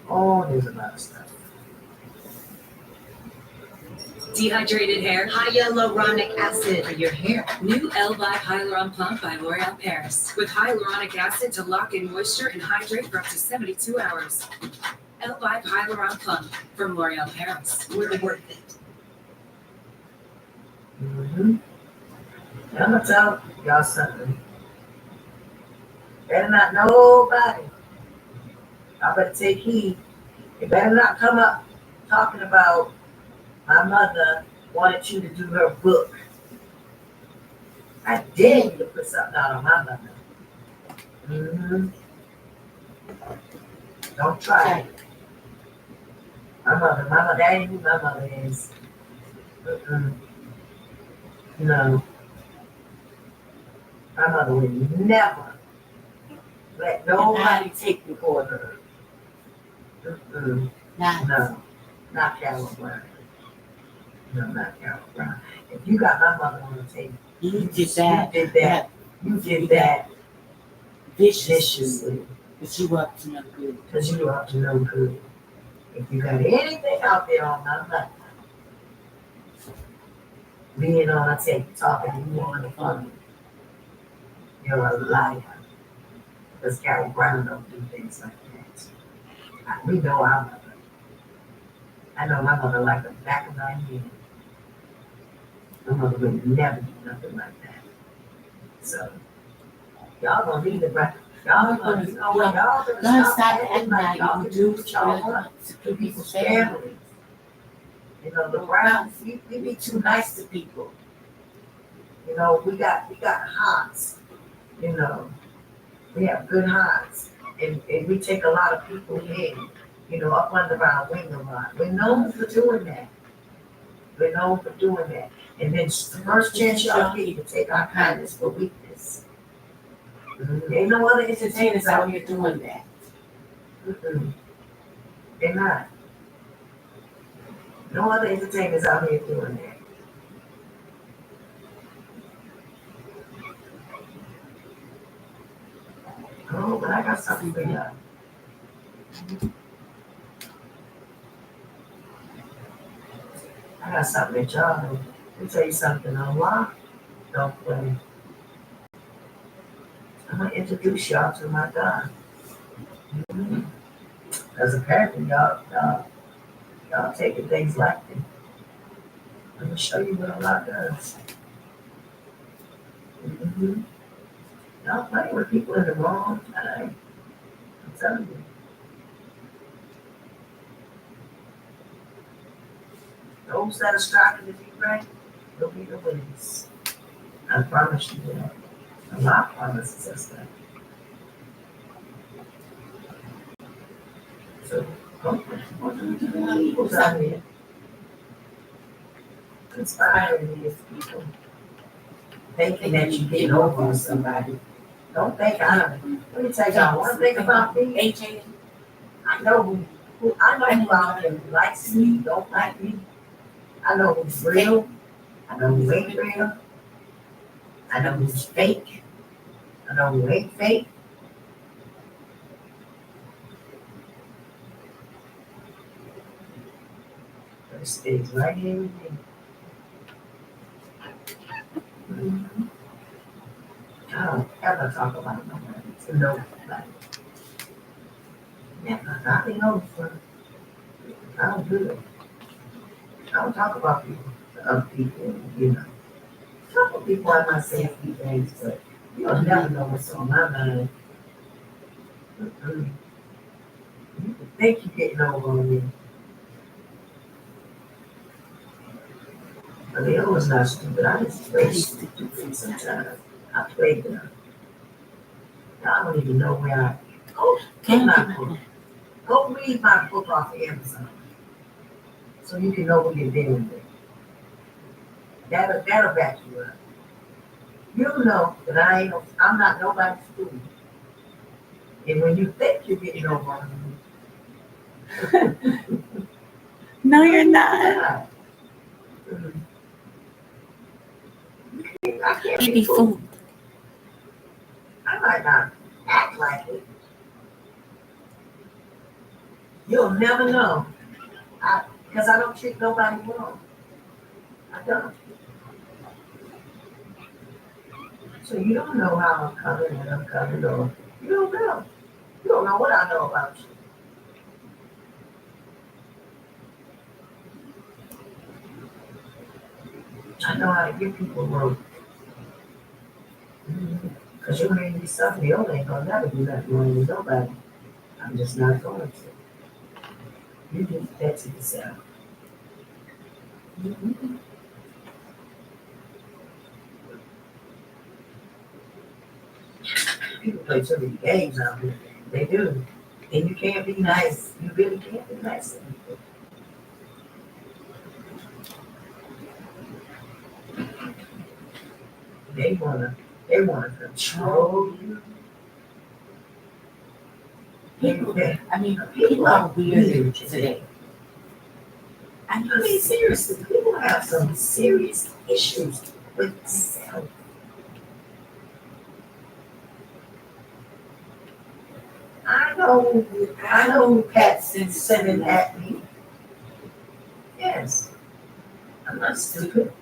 Oh, there's a lot of stuff. Dehydrated hair, hyaluronic acid for your hair. New L-Vibe Hyaluron Plump by L'Oreal Paris. With hyaluronic acid to lock in moisture and hydrate for up to 72 hours. L-Vibe Hyaluron Plump from L'Oreal Paris. We're worth it. Mm-hmm. I'm gonna tell y'all something. Better not nobody. Y'all better take heed. You better not come up talking about my mother wanted you to do her book. I dare you to put something out on my mother. Mm-hmm. Don't try it. My mother, that ain't who my mother is. Mm-mm. No. My mother would never let nobody take the order. Now, No, not Carol Brown. No, not Carol Brown. If you got my mother on the table, you did that. You did that viciously. viciously. But you up to no good. Because you were up to no good. If you got anything out there on my mother, being on a tape, talking to you on the phone, you're a liar. Because Carol Brown don't do things like that. We know our mother. I know my mother like the back of my hand. My mother would never do nothing like that. So, y'all gonna leave the right. Y'all gonna, you know what, y'all gonna Don't stop stop acting acting like like y'all you can do do what y'all want to people's families. You know, the Browns, we be too nice to people. You know, we got hearts. You know, we have good hearts. And we take a lot of people in, you know, up under our wing a lot. We're known for doing that. We're known for doing that. And then the first chance y'all get to take our kindness for weakness. Ain't no other entertainers out here doing that. They're not. No other entertainers out here doing that. Oh, but I got something for y'all. I got something that y'all know. Let me tell you something. Allah don't play. I'm gonna introduce y'all to my God. Because apparently y'all taking things like that. I'm gonna show you what Allah does. Y'all playing with people in the wrong time. I'm telling you. Those that are striving to be right, they'll be the winners. I promise you that. Allah promises us that. So don't do evils out here. Conspiring against people. Thinking that you're getting over on somebody. Don't think let me tell y'all one thing about me. AJ, I know who out there who likes me, don't like me. I know who's real. I know who ain't real. I know who's fake. I know who ain't fake. But it stays right here with me. I don't ever talk about nobody to nobody. Never. Nothing else. I don't do it. I don't talk about people to other people, you know. Talk about people I might say a few things, but you'll never know what's on my mind. You can think you're getting over on me. But Leolah's not stupid. I just play stupid sometimes. I play with her. I don't even know where I go. Get my book. Go read my book off of Amazon. So you can know what you're dealing with. That'll back you up. You'll know that I'm not nobody's fool. And when you think you're getting over on me, no, you're not. I can't You be be fooled. fooled. I might not act like it. You'll never know. Because I don't treat nobody wrong. I don't. So you don't know how I'm coming when I'm coming, or you don't know. You don't know what I know about you. I know how to give people rope. Because you made me suffer. You ain't gonna never do nothing wrong with nobody. I'm just not going to. You do that to yourself. People play too many games out here. They do. And you can't be nice. You really can't be nice to people. They want to control you. People, They- I mean, people are weird today. I mean, seriously, people have some serious issues with self. I know who Pat's sending at me. Yes, I'm not stupid.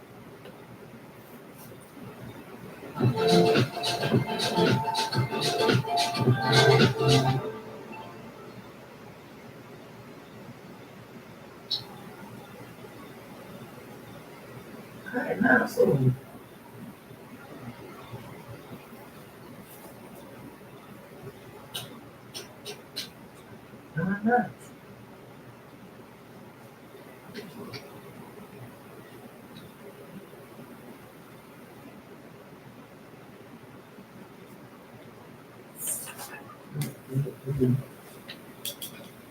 I'm not so. No, I'm not.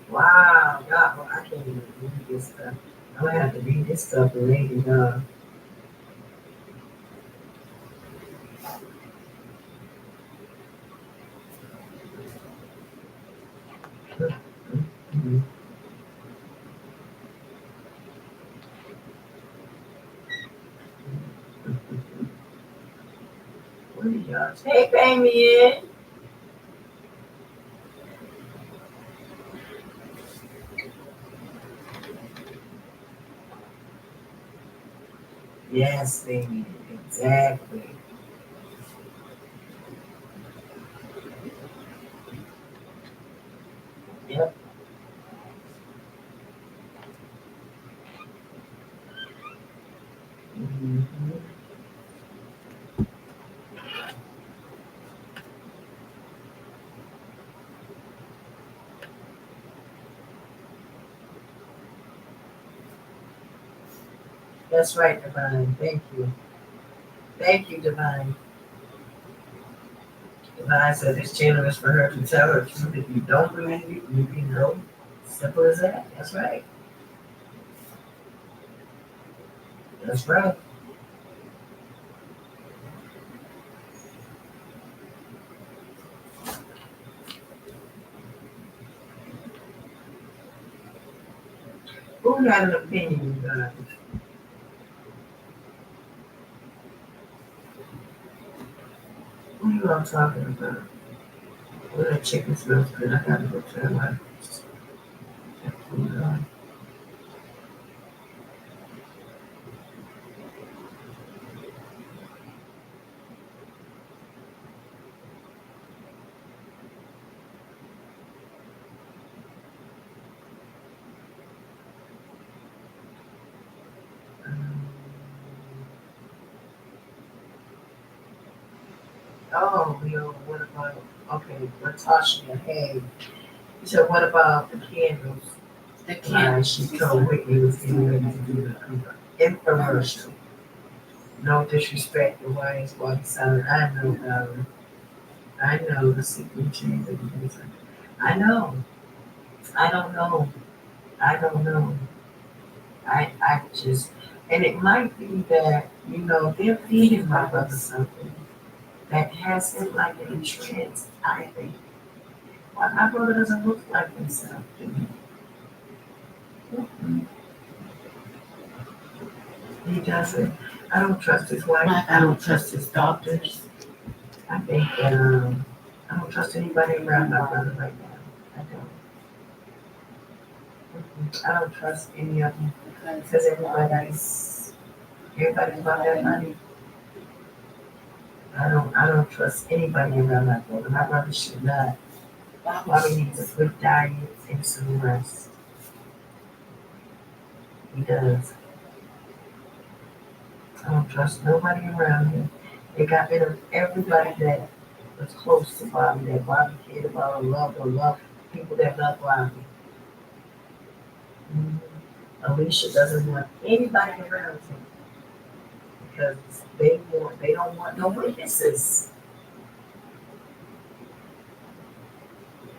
Wow, God, well, I can't even read this stuff. I'm gonna have to read this stuff later. Mhm. What are y'all? Hey, Damien. Yes, Damien. Exactly. Yep. Mhm. That's right, Divine. Thank you. Thank you, Divine. Divine said this channel is for her to tell her truth. If you don't believe it, you can go. Simple as that. That's right. That's right. Who got an opinion, guys? Who you all talking about? Well, that chicken smells good. I gotta go try my food on. Oh, what about, okay, Latasha, hey. You said, what about the candles? The She told Whitney was getting ready to do the infomercial. No disrespect to why it's what sound. I know, I know the secret chamber. I know. I don't know. I don't know. I just, and it might be that, they're feeding my brother something that has him like in a trance, I think. Why my brother doesn't look like himself to me. Mm-mm. He doesn't. I don't trust his wife. I don't trust his doctors. I think that I don't trust anybody around my brother right now. I don't. I don't trust any of them because everybody's about that money. I don't trust anybody around my brother. My brother should not. Bobby needs a good diet and some rest. He does. I don't trust nobody around him. They got rid of everybody that was close to Bobby, that Bobby cared about or loved people that love Bobby. Mhm. Alicia doesn't want anybody around him because they don't want no witnesses.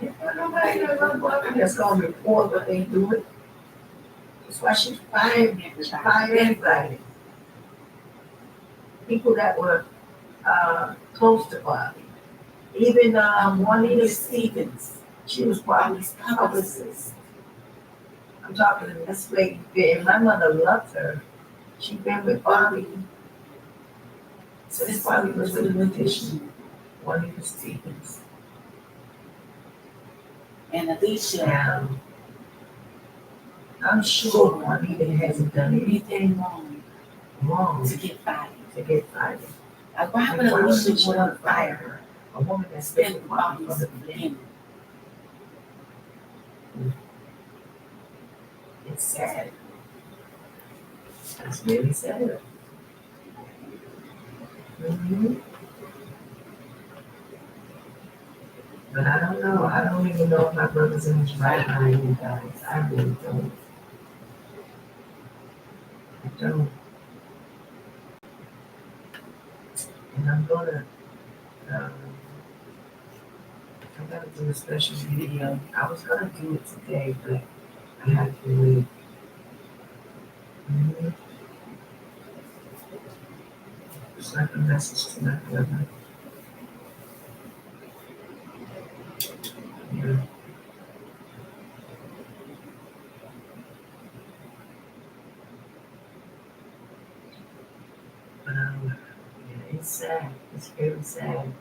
They want nobody that love Bobby that's gonna report what they do. That's why she's fired. She fired everybody. People that were close to Bobby. Even Juanita Stevens, she was Bobby's publicist. I'm talking to this lady, and my mother loved her. She been with Bobby since Bobby was with the Magician. Juanita Stevens. And Alicia, Now, I'm sure Juanita hasn't done anything wrong to get fired. fired. Like, why would Why would Alicia she want want to to fire fire her? her? A woman that's Spend been with Bobby Bobby from from the the beginning. beginning. It's sad. It's really sad. Mm-hmm. But I don't know. I don't even know if my brother's in his right mind, you guys. I really don't. I don't. And I'm gonna, um, I gotta do a special video. I was gonna do it today, but I have to wait. Mm-hmm. It's like a message to my brother. Yeah. But yeah, it's sad. It's very sad.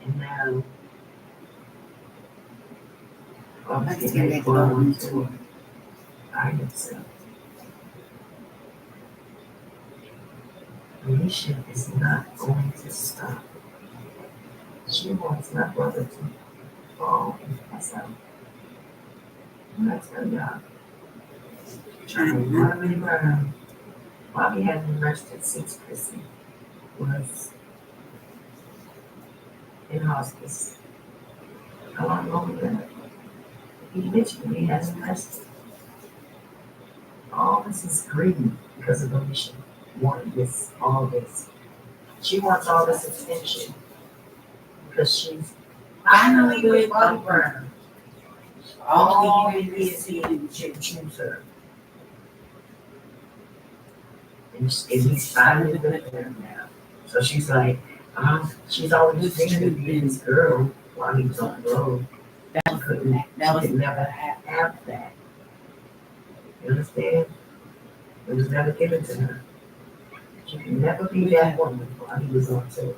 And now, Let's obviously, get they're back to the going tour. to find himself. Alicia is not going to stop. She wants my brother to fall and pass out. And I tell y'all, trying to run him around. Bobby hasn't rested since Chrissy was in hospice. How long ago was that? He literally hasn't rested. All this is greed because of Alicia wanting this, all this. She wants all this attention because she's finally with Bobby Brown. All the years he didn't choose her. And he's finally with her now. So she's like, she's always dreamed of being this girl while he was on the road. That was Never have that. You understand? It was never given to her. She could never be that woman while he was on tour.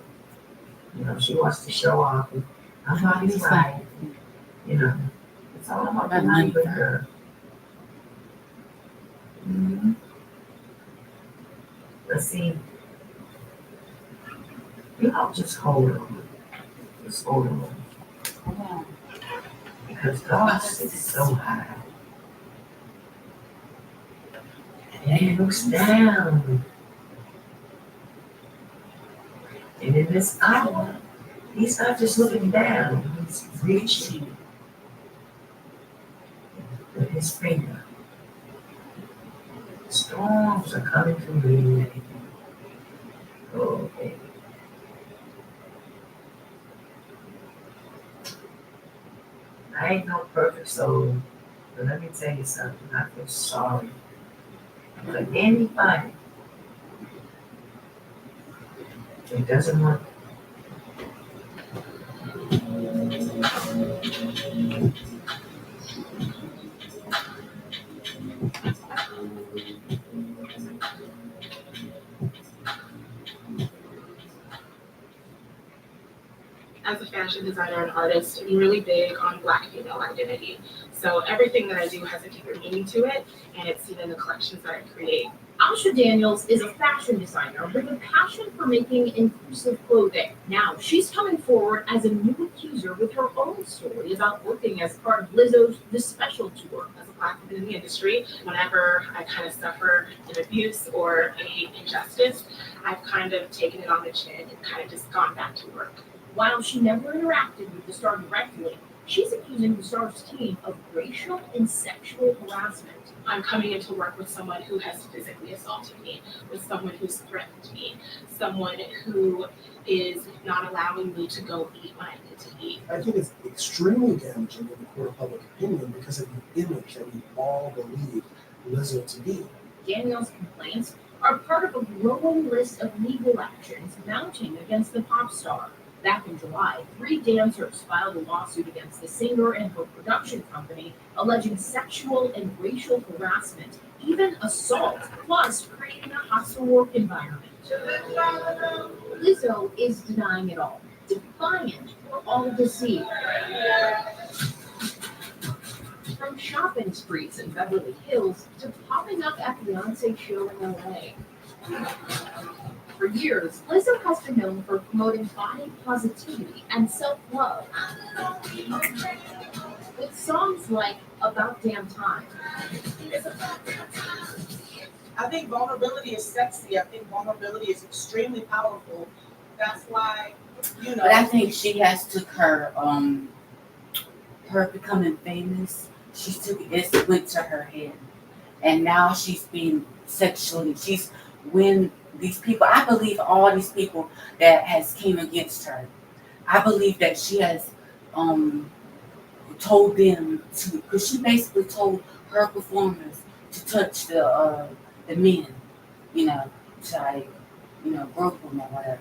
You know, she wants to show off. And I'm not his wife. You know, it's all about the money with her. Mm-hmm. Let's see. You know, just hold on. Just hold on. Hold on. Because God sits so high. And he looks down. And in this hour, he's not just looking down, he's reaching with his finger. Storms are coming to me. Oh, baby. I ain't no perfect soul, but let me tell you something. I feel sorry for anybody that doesn't want. As a fashion designer and artist, I'm really big on Black female identity. So everything that I do has a deeper meaning to it, and it's seen in the collections that I create. Asha Daniels is a fashion designer with a passion for making inclusive clothing. Now, she's coming forward as a new accuser with her own story about working as part of Lizzo's The Special Tour. As a Black woman in the industry, whenever I kind of suffer an abuse or a injustice, I've kind of taken it on the chin and kind of just gone back to work. While she never interacted with the star directly, she's accusing the star's team of racial and sexual harassment. I'm coming into work with someone who has physically assaulted me, with someone who's threatened me, someone who is not allowing me to go eat when I need to eat. I think it's extremely damaging in the court of public opinion because of the image that we all believe Lizzo to be. Daniel's complaints are part of a growing list of legal actions mounting against the pop star. Back in July, 3 dancers filed a lawsuit against the singer and her production company, alleging sexual and racial harassment, even assault, plus creating a hostile work environment. Lizzo is denying it all, defiant for all to see. From shopping sprees in Beverly Hills to popping up at Beyonce's show in LA. For years, Lizzo has been known for promoting body positivity and self-love. With songs like About Damn Time. I think vulnerability is sexy. I think vulnerability is extremely powerful. That's why, But I think she has took her becoming famous. It went to her head, and now she's being sexually. When these people, I believe all these people that has came against her, I believe that she has told them to, because she basically told her performers to touch the men, to like, grope them or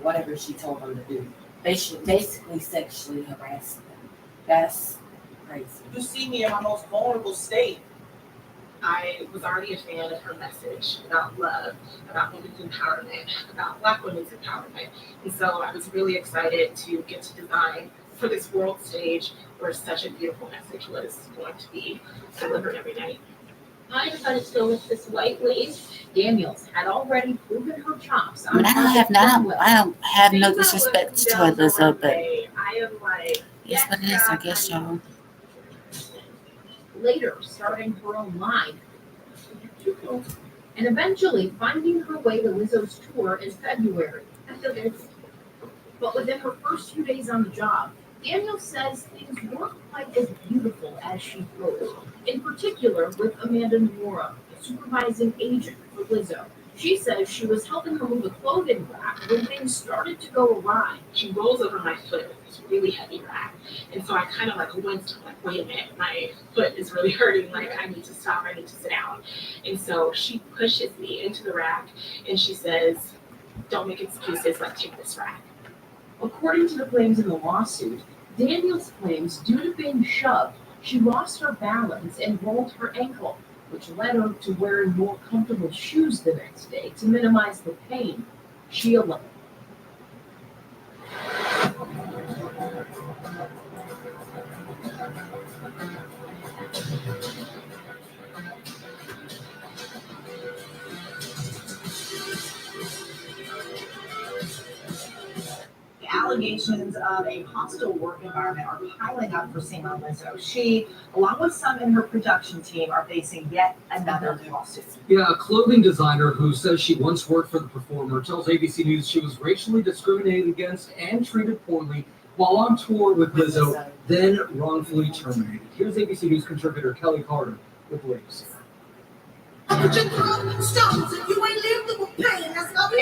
whatever she told them to do. They should basically sexually harass them. That's crazy. You see me in my most vulnerable state. I was already a fan of her message about love, about women's empowerment, about Black women's empowerment. And so I was really excited to get to design for this world stage where such a beautiful message was going to be delivered every night. I'm going to go with this white lace. Daniels had already proven her chops. I mean, I don't have no disrespect to her, Lizzo, but I am like, yes, but it is, I guess, y'all. Later, starting her own line, and eventually finding her way to Lizzo's tour in February. But within her first few days on the job, Daniel says things weren't quite as beautiful as she hoped. In particular, with Amanda Nomura, the supervising agent for Lizzo. She says she was helping her move a clothing rack when things started to go awry. She rolls over my foot with this really heavy rack. And so I kind of like winced, like, wait a minute, my foot is really hurting. Like, I need to stop, I need to sit down. And so she pushes me into the rack and she says, don't make excuses, like, take this rack. According to the claims in the lawsuit, Daniels claims due to being shoved, she lost her balance and rolled her ankle, which led her to wearing more comfortable shoes the next day to minimize the pain. She alleged. Allegations of a hostile work environment are piling up for singer Lizzo. She, along with some in her production team, are facing yet another lawsuit. Yeah, a clothing designer who says she once worked for the performer tells ABC News she was racially discriminated against and treated poorly while on tour with Lizzo, then wrongfully terminated. Here's ABC News contributor Kelly Carter with the latest.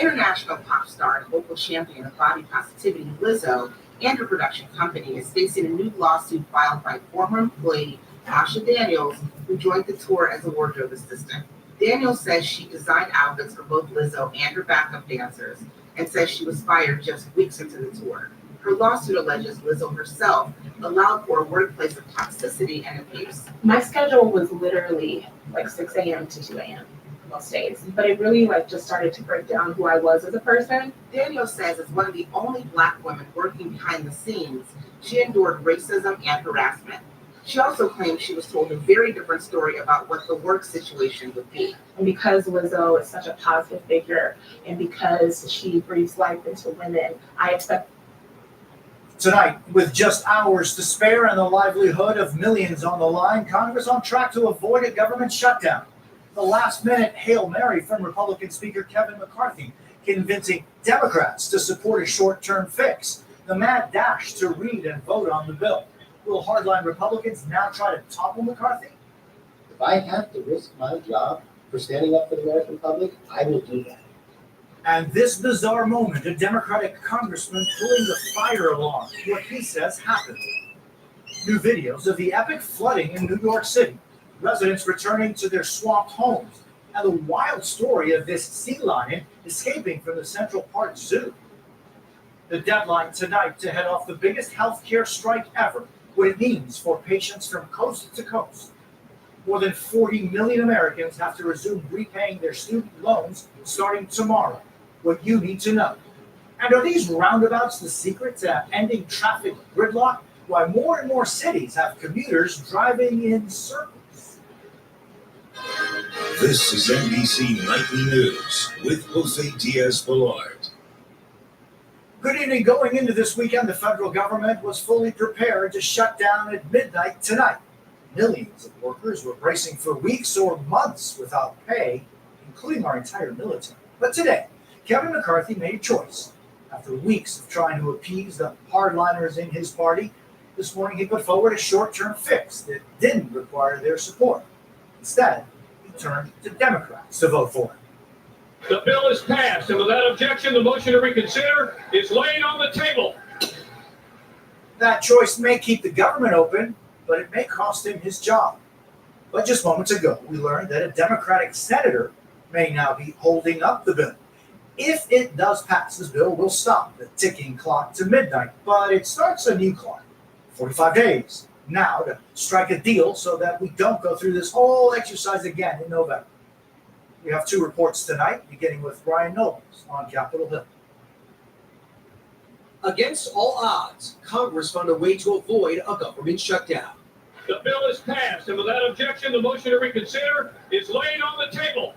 International pop star and local champion of body positivity, Lizzo, and her production company is facing a new lawsuit filed by former employee Tasha Daniels, who joined the tour as a wardrobe assistant. Daniels says she designed outfits for both Lizzo and her backup dancers, and says she was fired just weeks into the tour. Her lawsuit alleges Lizzo herself allowed for a workplace of toxicity and abuse. My schedule was literally like 6 a.m. to 2 a.m. most days, but it really just started to break down who I was as a person. Daniel says as one of the only Black women working behind the scenes, she endured racism and harassment. She also claims she was told a very different story about what the work situation would be. And because Lizzo is such a positive figure, and because she breathes life into women, I expect. Tonight, with just hours to spare and the livelihood of millions on the line, Congress on track to avoid a government shutdown. The last-minute Hail Mary from Republican Speaker Kevin McCarthy, convincing Democrats to support a short-term fix. The mad dash to read and vote on the bill. Will hardline Republicans now try to topple McCarthy? If I have to risk my job for standing up for the American public, I will do that. And this bizarre moment, a Democratic congressman pulling the fire alarm, what he says happened. New videos of the epic flooding in New York City. Residents returning to their swamped homes. and the wild story of this sea lion escaping from the Central Park Zoo. The deadline tonight to head off the biggest healthcare strike ever, what it means for patients from coast to coast. More than 40 million Americans have to resume repaying their student loans starting tomorrow. What you need to know. And are these roundabouts the secret to ending traffic gridlock? Why more and more cities have commuters driving in circles. This is NBC Nightly News with Jose Diaz-Balart. Good evening. Going into this weekend, the federal government was fully prepared to shut down at midnight tonight. Millions of workers were bracing for weeks or months without pay, including our entire military. But today, Kevin McCarthy made a choice. After weeks of trying to appease the hardliners in his party, this morning he put forward a short-term fix that didn't require their support. Instead, he turned to Democrats to vote for it. The bill is passed, and without objection, the motion to reconsider is laid on the table. That choice may keep the government open, but it may cost him his job. But just moments ago, we learned that a Democratic senator may now be holding up the bill. If it does pass, this bill will stop the ticking clock to midnight, but it starts a new clock, 45 days now, to strike a deal so that we don't go through this whole exercise again in November. We have two reports tonight, beginning with Ryan Nobles on Capitol Hill. Against all odds, Congress found a way to avoid a government shutdown. The bill is passed, and without objection, the motion to reconsider is laid on the table.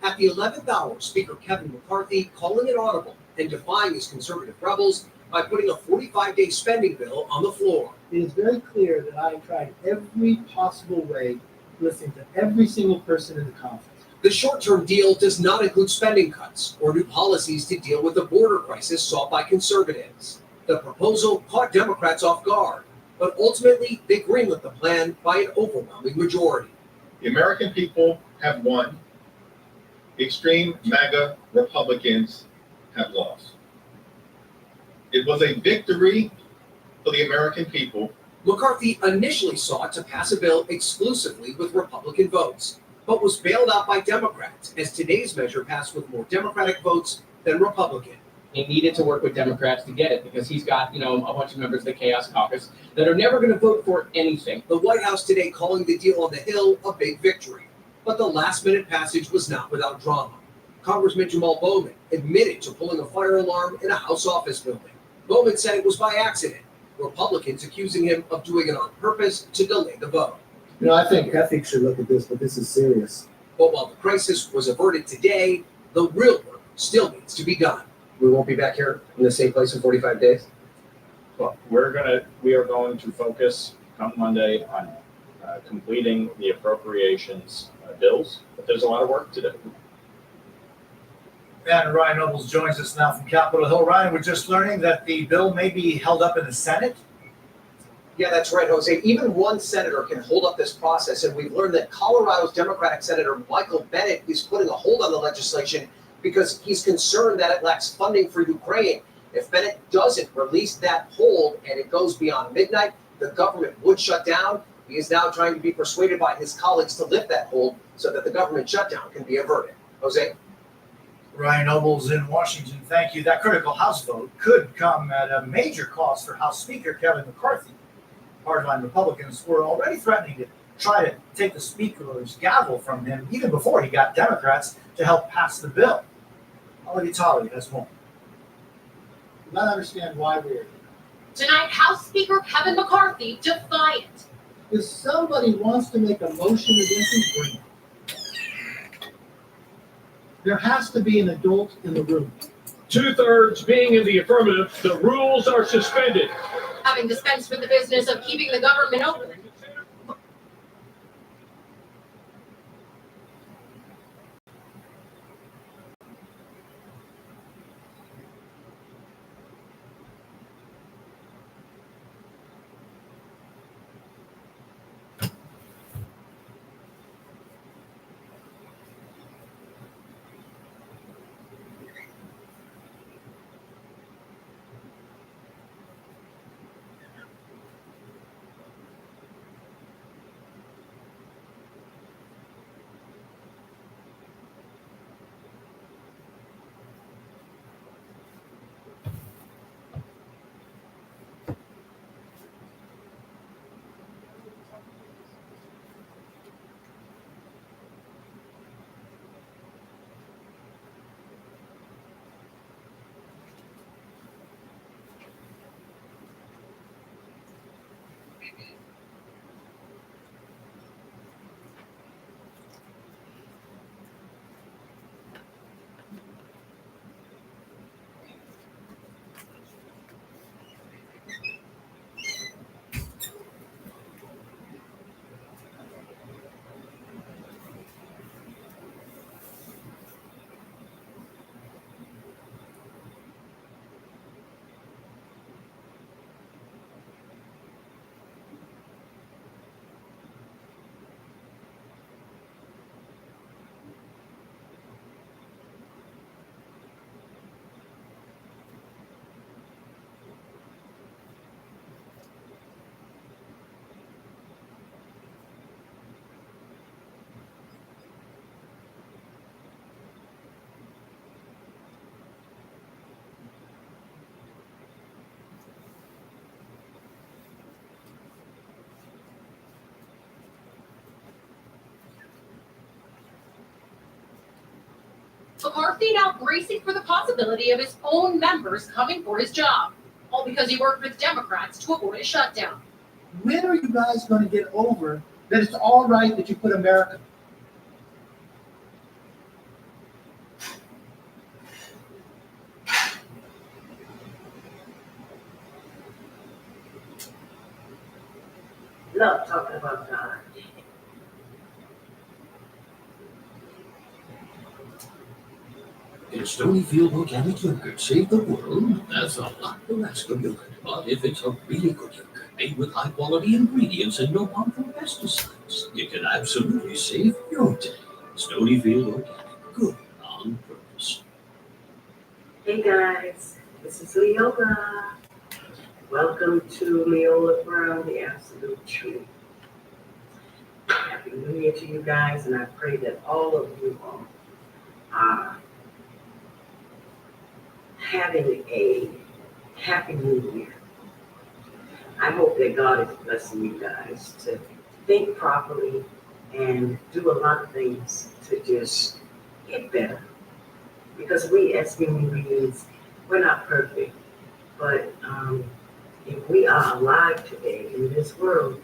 At the 11th hour, Speaker Kevin McCarthy calling it audible and defying his conservative rebels by putting a 45-day spending bill on the floor. It is very clear that I tried every possible way, listening to every single person in the conference. The short-term deal does not include spending cuts or new policies to deal with the border crisis sought by conservatives. The proposal caught Democrats off guard, but ultimately they greenlit the plan by an overwhelming majority. The American people have won. The extreme MAGA Republicans have lost. It was a victory for the American people. McCarthy initially sought to pass a bill exclusively with Republican votes, but was bailed out by Democrats as today's measure passed with more Democratic votes than Republican. He needed to work with Democrats to get it because he's got, a bunch of members of the Chaos Caucus that are never going to vote for anything. The White House today calling the deal on the Hill a big victory, but the last-minute passage was not without drama. Congressman Jamal Bowman admitted to pulling a fire alarm in a House office building. Bowman said it was by accident, Republicans accusing him of doing it on purpose to delay the vote. I think ethics should look at this, but this is serious. But while the crisis was averted today, the real work still needs to be done. We won't be back here in the same place in 45 days. Well, we are going to focus come Monday on completing the appropriations bills, but there's a lot of work to do. And Ryan Nobles joins us now from Capitol Hill. Ryan, we're just learning that the bill may be held up in the Senate. Yeah, that's right, Jose. Even one senator can hold up this process, and we've learned that Colorado's Democratic Senator Michael Bennet is putting a hold on the legislation because he's concerned that it lacks funding for Ukraine. If Bennet doesn't release that hold and it goes beyond midnight, the government would shut down. He is now trying to be persuaded by his colleagues to lift that hold so that the government shutdown can be averted. Jose? Ryan Nobles in Washington, thank you. That critical House vote could come at a major cost for House Speaker Kevin McCarthy. Hardline Republicans were already threatening to try to take the Speaker's gavel from him even before he got Democrats to help pass the bill. Olivia Talley has more. I don't understand why we're here. Tonight, House Speaker Kevin McCarthy defiant. If somebody wants to make a motion against him, bring it. There has to be an adult in the room. 2/3 being in the affirmative, the rules are suspended. Having dispensed with the business of keeping the government open. McCarthy now bracing for the possibility of his own members coming for his job, all because he worked with Democrats to avoid a shutdown. When are you guys going to get over that it's all right that you put America? Love talking about God. If Stonyfield organic yogurt saved the world, that's a lot to ask of yogurt. But if it's a really good yogurt made with high quality ingredients and no harmful pesticides, it can absolutely save your day. Stonyfield organic, good on purpose. Hey guys, this is Leolah. Welcome to Leolah Brown, the Absolute Truth. Happy New Year to you guys, and I pray that all of you are having a happy New Year. I hope that God is blessing you guys to think properly and do a lot of things to just get better. Because we as human beings, we're not perfect, but if we are alive today in this world,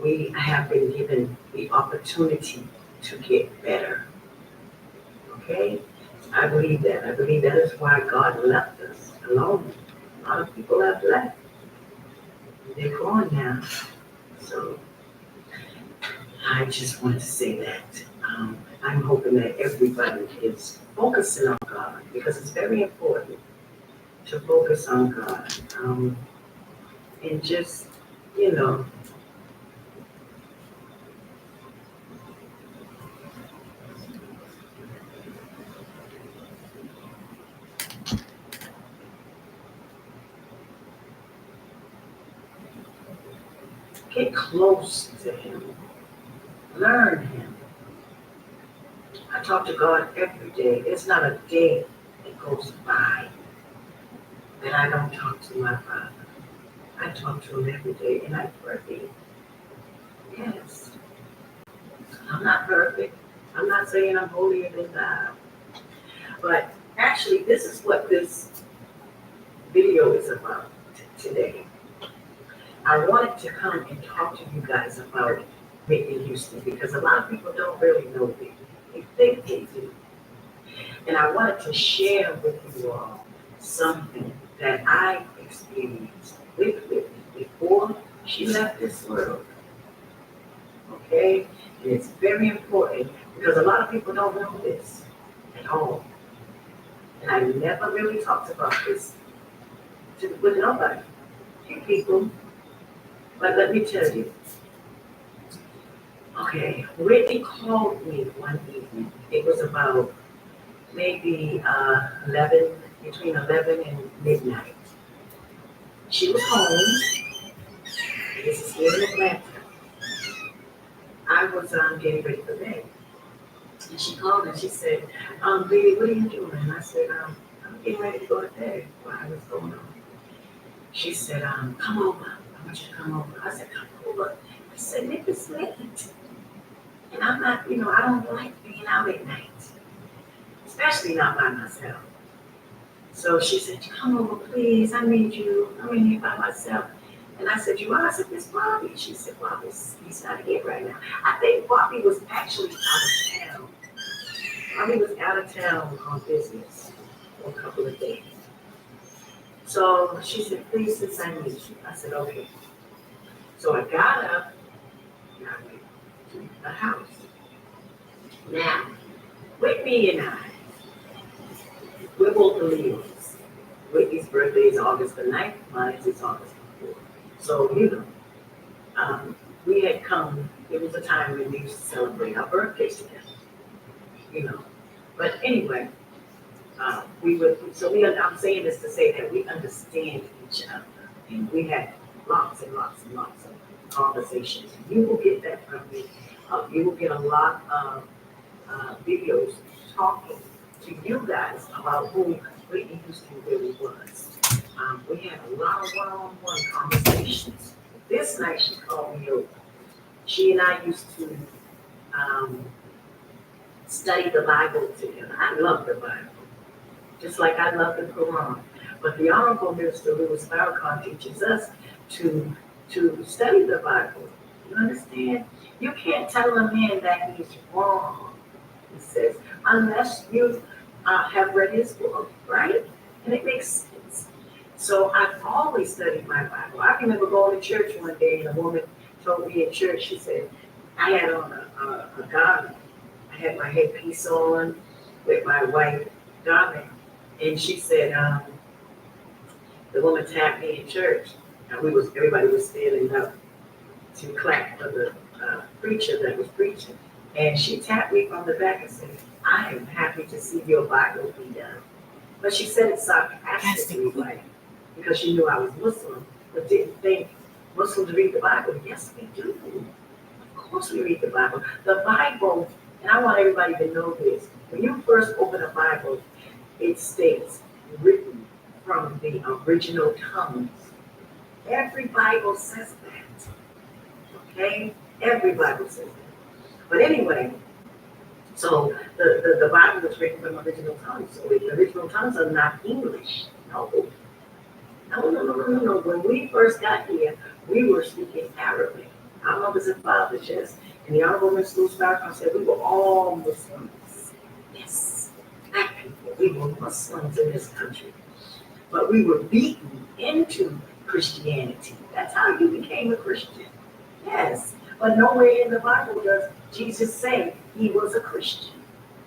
we have been given the opportunity to get better. Okay? I believe that. I believe that is why God left us alone. A lot of people have left. They're gone now. So I just want to say that. I'm hoping that everybody is focusing on God, because it's very important to focus on God. And just, get close to Him. Learn Him. I talk to God every day. There's not a day that goes by that I don't talk to my Father. I talk to Him every day, and I pray. Yes. I'm not perfect. I'm not saying I'm holier than thou. But actually, this is what this video is about today. I wanted to come and talk to you guys about Whitney Houston, because a lot of people don't really know Whitney. They think they do. And I wanted to share with you all something that I experienced with Whitney before she left this world. Okay? And it's very important because a lot of people don't know this at all. And I never really talked about this with nobody. Few people. But let me tell you. Okay, Whitney called me one evening. It was about maybe between 11 and midnight. She was home. This is here in Atlanta. I was getting ready for bed. And she called and she said, baby, what are you doing? And I said, I'm getting ready to go to bed. Why? What's going on? She said, come over. I want you to come over. I said, come over. I said, it's late. And I'm not, I don't like being out at night, especially not by myself. So she said, come over, please. I need you. I'm in here by myself. And I said, you are? I said, Miss Bobby. She said, Bobby, he's not here right now. I think Bobby was actually out of town. Bobby was out of town on business for a couple of days. So she said, please, since I need you. I said, okay. So I got up and I went to the house. Now, Whitney and I, we're both Leos. Whitney's birthday is August the 9th, mine is August the 4th. So, we had come, it was a time when we used to celebrate our birthdays together, But anyway, I'm saying this to say that we understand each other. And we had lots and lots and lots of conversations. You will get that from me. You will get a lot of videos talking to you guys about who Whitney Houston really was. We had a lot of one-on-one conversations. This night she called me over. She and I used to study the Bible together. I love the Bible, just like I love the Quran. But the Honorable Minister Louis Farrakhan teaches us to study the Bible. You understand? You can't tell a man that he's wrong, he says, unless you have read his book, right? And it makes sense. So I've always studied my Bible. I remember going to church one day and a woman told me in church, she said, I had on a garment. I had my headpiece on with my white garment. And she said, the woman tapped me in church. And everybody was standing up to clap for the preacher that was preaching. And she tapped me from the back and said, I am happy to see your Bible be done. But she said it sarcastically, like, because she knew I was Muslim, but didn't think Muslims read the Bible. Yes, we do. Of course we read the Bible. The Bible, and I want everybody to know this, when you first open a Bible, it states, written from the original tongues. Every Bible says that. Okay? Every Bible says that. But anyway, so the Bible was written from original tongues. So the original tongues are not English. No. No. When we first got here, we were speaking Arabic. Our mothers and fathers, yes. And the Honorable Mr. Louis Farrakhan said we were all Muslims. Yes. Black people, we were Muslims in this country. But we were beaten into Christianity. That's how you became a Christian. Yes. But nowhere in the Bible does Jesus say he was a Christian.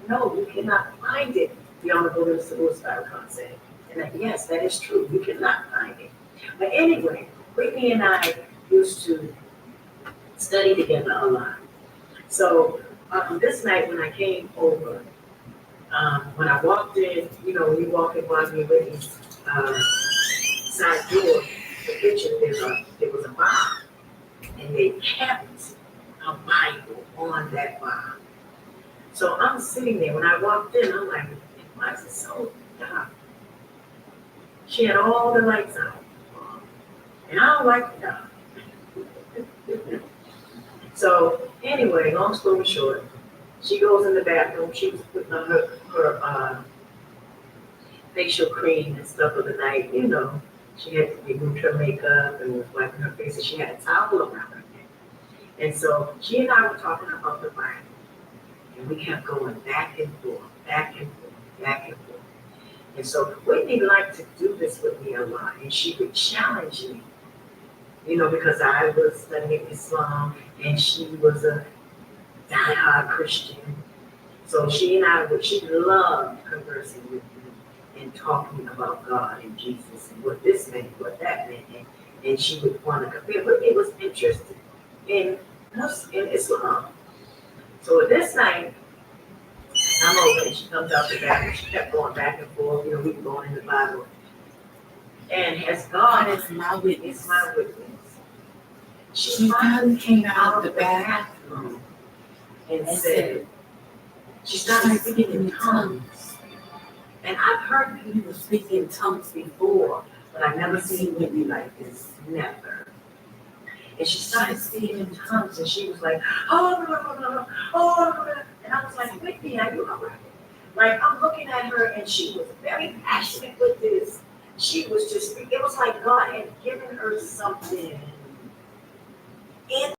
No, you cannot find it, the Honorable Mr. Louis Farrakhan said. And yes, that is true. You cannot find it. But anyway, Whitney and I used to study together a lot. So this night when I came over, when I walked in, you know, when you walk in Bobby and Whitney's side door, the kitchen, there was a bar. And they kept a Bible on that bar. So I'm sitting there. When I walked in, I'm like, why is it so dark? She had all the lights out. And I don't like the dark. So anyway, long story short, she goes in the bathroom. She was putting on her facial cream and stuff for the night. You know, she had removed her makeup and was wiping her face, and she had a towel around her neck. And so she and I were talking about the Bible. And we kept going back and forth, back and forth, back and forth. And so Whitney liked to do this with me a lot, and she would challenge me, you know, because I was studying Islam and she was a diehard Christian. So she loved conversing with me and talking about God and Jesus and what this meant, what that meant, and she would want to compare. Whitney was interested in Islam. So this night, I'm over and she comes out the back and she kept going back and forth, you know, we were going in the Bible. And as God is my witness, she finally came out of the bathroom and said, she started speaking in tongues. And I've heard people speak in tongues before, but I've never seen Whitney like this, never. And she started speaking in tongues and she was like, oh, and I was like, Whitney, are you all right? Like, I'm looking at her and she was very passionate with this. She was just, it was like God had given her something. In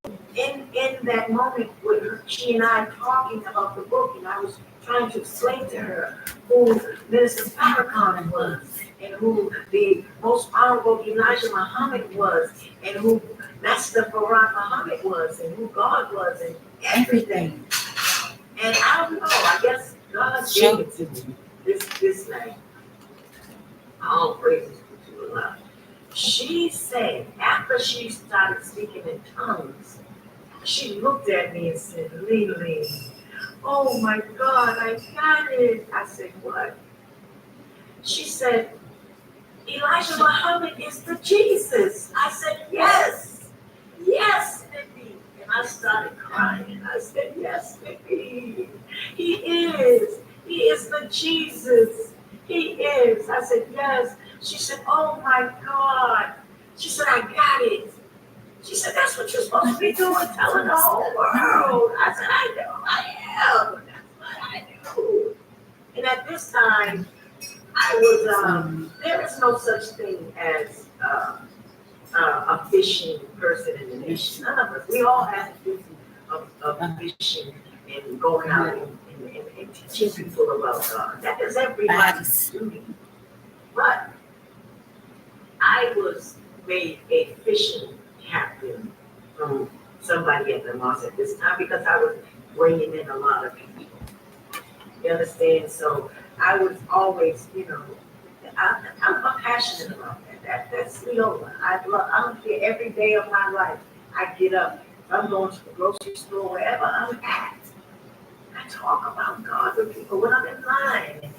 that moment with her, she and I talking about the book, and I was trying to explain to her who Minister Farrakhan was, and who the most honorable Elijah Muhammad was, and who Master Farah Muhammad was, and who God was, and everything. And I don't know, I guess God gave it to me this night. All praises to Allah. She said, after she started speaking in tongues, she looked at me and said, Leolah, oh my God, I got it. I said, what? She said, Elijah Muhammad is the Jesus. I said, yes, Missy. And I started crying. I said, yes, Missy. He is the Jesus. He is. I said, yes. She said, oh my God. She said, I got it. She said, that's what you're supposed to be doing, telling the whole world. I said, I know I am. That's what I And at this time, I was, there is no such thing as a fishing person in the nation. None of us. We all have to do of fishing and going out and teaching people about God. That is everybody's duty. But I was made a fishing captain from somebody at the mosque at this time because I was bringing in a lot of people. You understand? So I was always, I'm passionate about that. That's Leolah. I don't care every day of my life. I get up. If I'm going to the grocery store, wherever I'm at, I talk about God with people when I'm in line.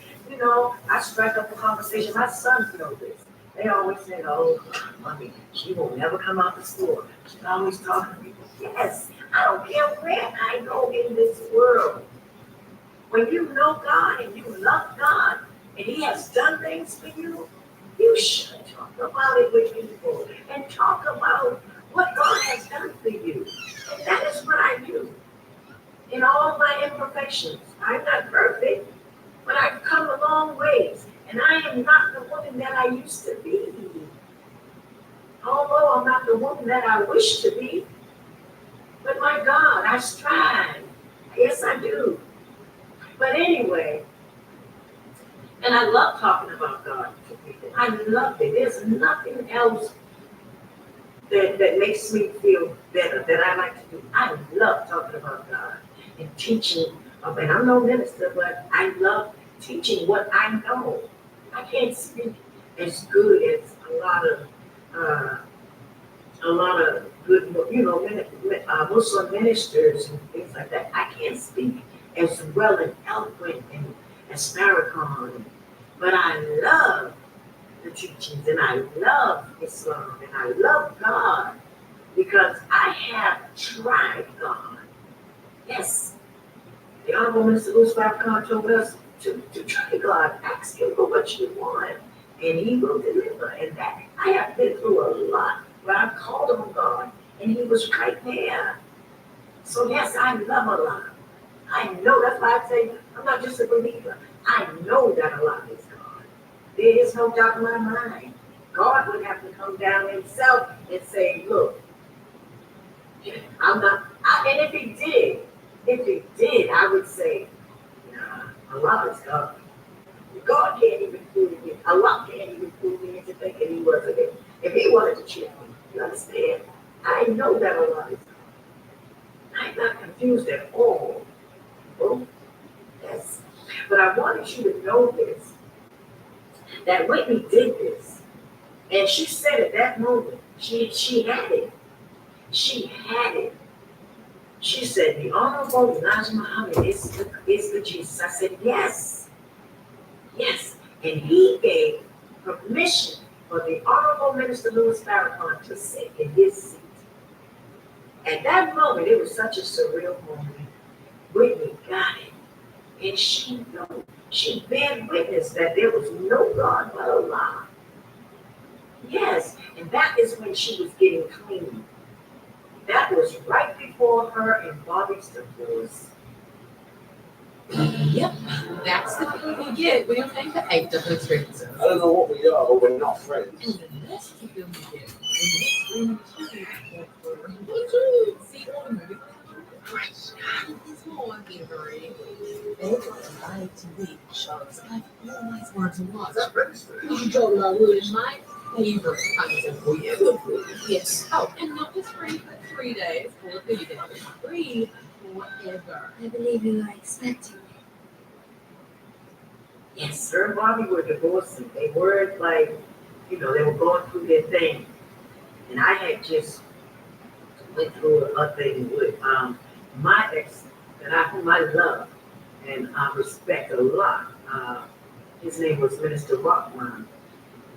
I strike up a conversation. My sons know this. They always say, oh, mommy, she will never come out the store. She's always talking to people. Yes, I don't care where I go in this world. When you know God and you love God and He has done things for you, you should talk about it with people and talk about what God has done for you. And that is what I do. In all my imperfections, I'm not perfect, but I've come a long ways. And I am not the woman that I used to be. Although I'm not the woman that I wish to be. But my God, I strive. Yes, I do. But anyway, and I love talking about God to people. I love it. There's nothing else that makes me feel better that I like to do. I love talking about God and teaching. And I'm no minister, but I love teaching what I know. I can't speak as good as a lot of good, Muslim ministers and things like that. I can't speak as well and eloquent and as Farrakhan, but I love the teachings and I love Islam and I love God because I have tried God. Yes, the Honorable Minister Louis Farrakhan told us to try God, ask Him for what you want, and He will deliver. And that I have been through a lot where I called on God, and He was right there. So yes, I love Allah. I know, that's why I say I'm not just a believer. I know that Allah is God. There is no doubt in my mind. God would have to come down Himself and say, look, I'm not, and if He did, I would say, nah, Allah is God. God can't even fool me. Allah can't even fool me into thinking He wasn't it. If He wanted to trick me, you understand? I know that Allah is God. I'm not confused at all. Oh, yes. But I wanted you to know this, that Whitney did this. And she said at that moment, she had it. She had it. She said, the Honorable Elijah Muhammad is the Jesus. I said, yes. Yes. And he gave permission for the Honorable Minister Louis Farrakhan to sit in his seat. At that moment, it was such a surreal moment. Whitney got it. And she bear witness that there was no God but Allah. Yes, and that is when she was getting clean. That was right before her and Bobby's divorce. Yep, that's the feeling you get when you're paying for 8 different experiences. I don't know what we are, but we're not friends. And the best you feel you get when you see all the movie. It's more Avery. They got live TV shows like always words and words. You don't know who is my favorite kind of food. Yes. Oh, and not just free for 3 days for 30 days. Free forever. I believe you are expecting me. Yes, her and Bobby were divorcing. They weren't like, they were going through their thing. And I had just went through a thing with my ex whom I love and I respect a lot. His name was Minister Rockman.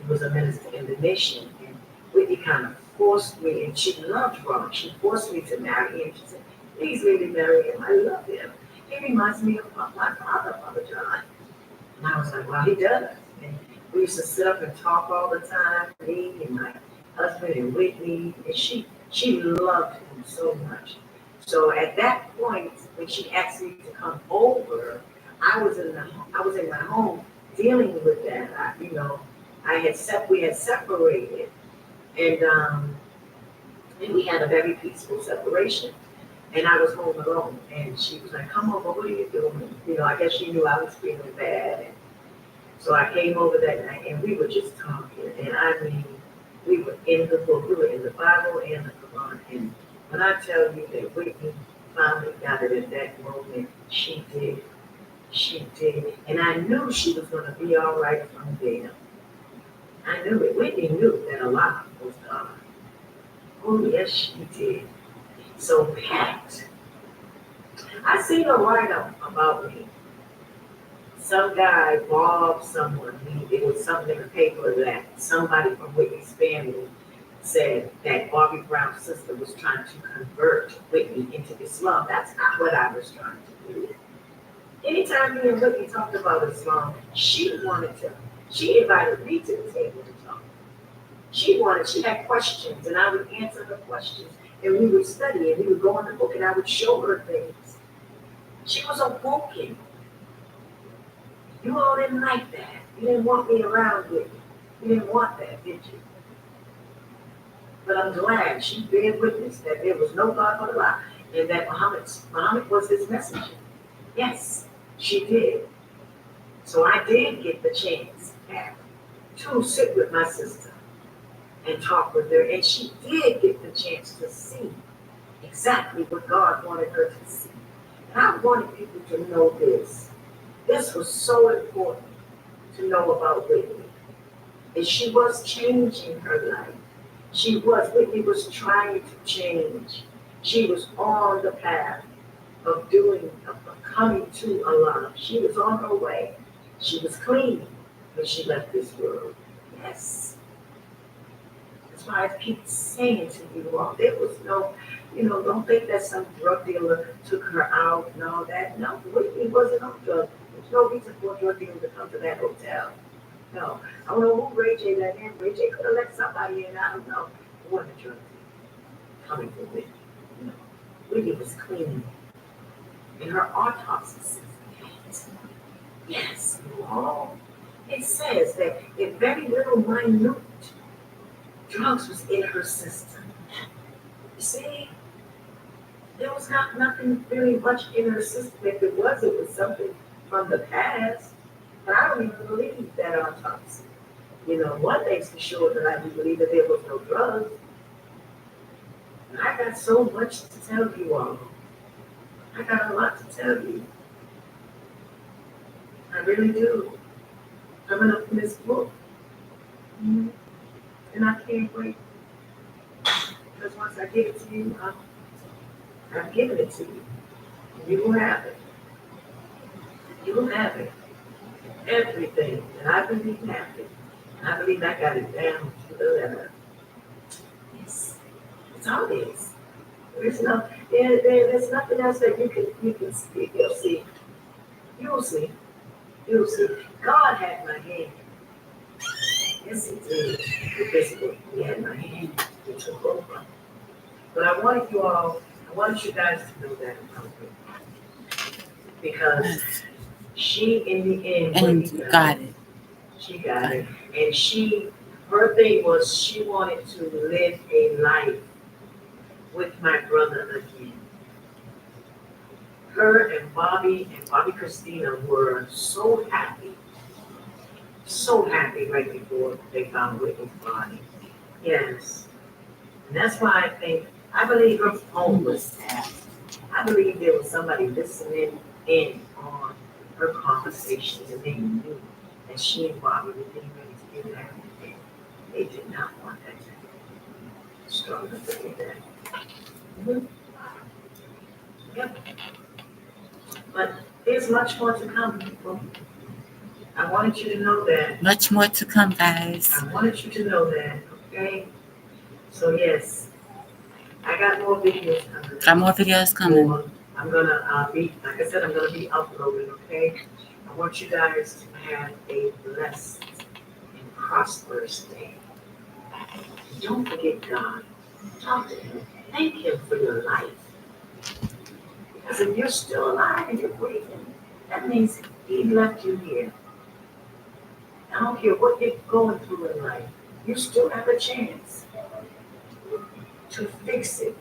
He was a minister in the nation. And Whitney kind of forced me, and she loved Rock. She forced me to marry him. She said, please let me marry him. I love him. He reminds me of my father, Father John. And I was like, well, he does. And we used to sit up and talk all the time, me and my husband and Whitney. And she loved him so much. So at that point, when she asked me to come over, I was in my home dealing with that. We had separated, and we had a very peaceful separation. And I was home alone, and she was like, "Come over, what are you doing?" I guess she knew I was feeling bad, and so I came over that night, and we were just talking. And I mean, we were in the book, we were in the Bible and the Quran. And when I tell you that Whitney finally got it in that moment, she did. She did. And I knew she was going to be all right from there. I knew it. Whitney knew that Allah was God. Oh, yes, she did. So, Pat, I seen a write-up about me. Some guy robbed someone. It was something in the paper that somebody from Whitney's family said that Bobby Brown's sister was trying to convert Whitney into Islam. That's not what I was trying to do. Anytime me and Whitney talked about Islam, she invited me to the table to talk. She had questions, and I would answer her questions, and we would study, and we would go in the book, and I would show her things. She was awoken. You all didn't like that. You didn't want me around with you. You didn't want that, did you? But I'm glad she bear witness that there was no God but Allah, and that Muhammad was his messenger. Yes, she did. So I did get the chance to sit with my sister and talk with her, and she did get the chance to see exactly what God wanted her to see. And I wanted people to know this. This was so important to know about Whitney. And she was changing her life. Whitney was trying to change. She was on the path of coming to Allah. She was on her way. She was clean when she left this world. Yes. That's why I keep saying to you all, there was no, don't think that some drug dealer took her out and all that. No, Whitney wasn't on drugs. There's no reason for a drug dealer to come to that hotel. No. I don't know who Ray J let in. Ray J could have let somebody in. I don't know. It wasn't a drug dealer coming from Whitney. No. Whitney was clean. And her autopsy says that. Yes, you all. It says that if very little minute drugs was in her system. You see, there was nothing very much in her system. If it was something from the past. But I don't even believe that autopsy. One thing's for sure, that I do believe that there was no drugs. And I got so much to tell you all. I got a lot to tell you. I really do. Coming up in this book. Mm-hmm. And I can't wait. Because once I give it to you, I've given it to you. And you will have it. You will have it. Everything. And I believe happened. I believe I got it down to the letter. Yes. It's all this. There's nothing else that you can see. You'll see. You'll see. You'll see. God had my hand. Yes, he did. With this book, he had my hand. He took over. But I wanted you guys to know that about me. Because she, in the end, got it. She got it. And her thing was she wanted to live a life with my brother again. Her and Bobby Christina were so happy right before they found Whitney's body. Yes. And that's why I believe her phone was tapped. I believe there was somebody listening in on her conversations, and they knew that she and Bobby were getting ready to get married. And they did not want that to happen. Strong enough to do that. Mm-hmm. Yep. But there's much more to come, people. I wanted you to know that. Much more to come, guys. I wanted you to know that, okay? So, yes, I got more videos coming. Got more videos coming. I'm going to like I said, I'm going to be uploading, okay? I want you guys to have a blessed and prosperous day. Don't forget God. Talk to Him. Thank Him for your life. Because if you're still alive and you're breathing, that means he left you here. I don't care what you're going through in life, you still have a chance to fix it.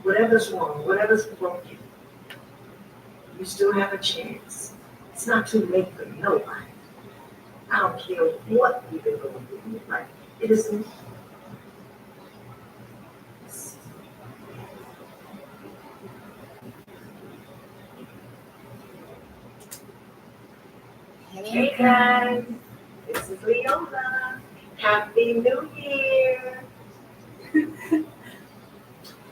Whatever's wrong, whatever's broken, you still have a chance. It's not too late for nobody. I don't care what you've been going through in your life. It isn't. Hey guys, this is Leolah. Happy New Year.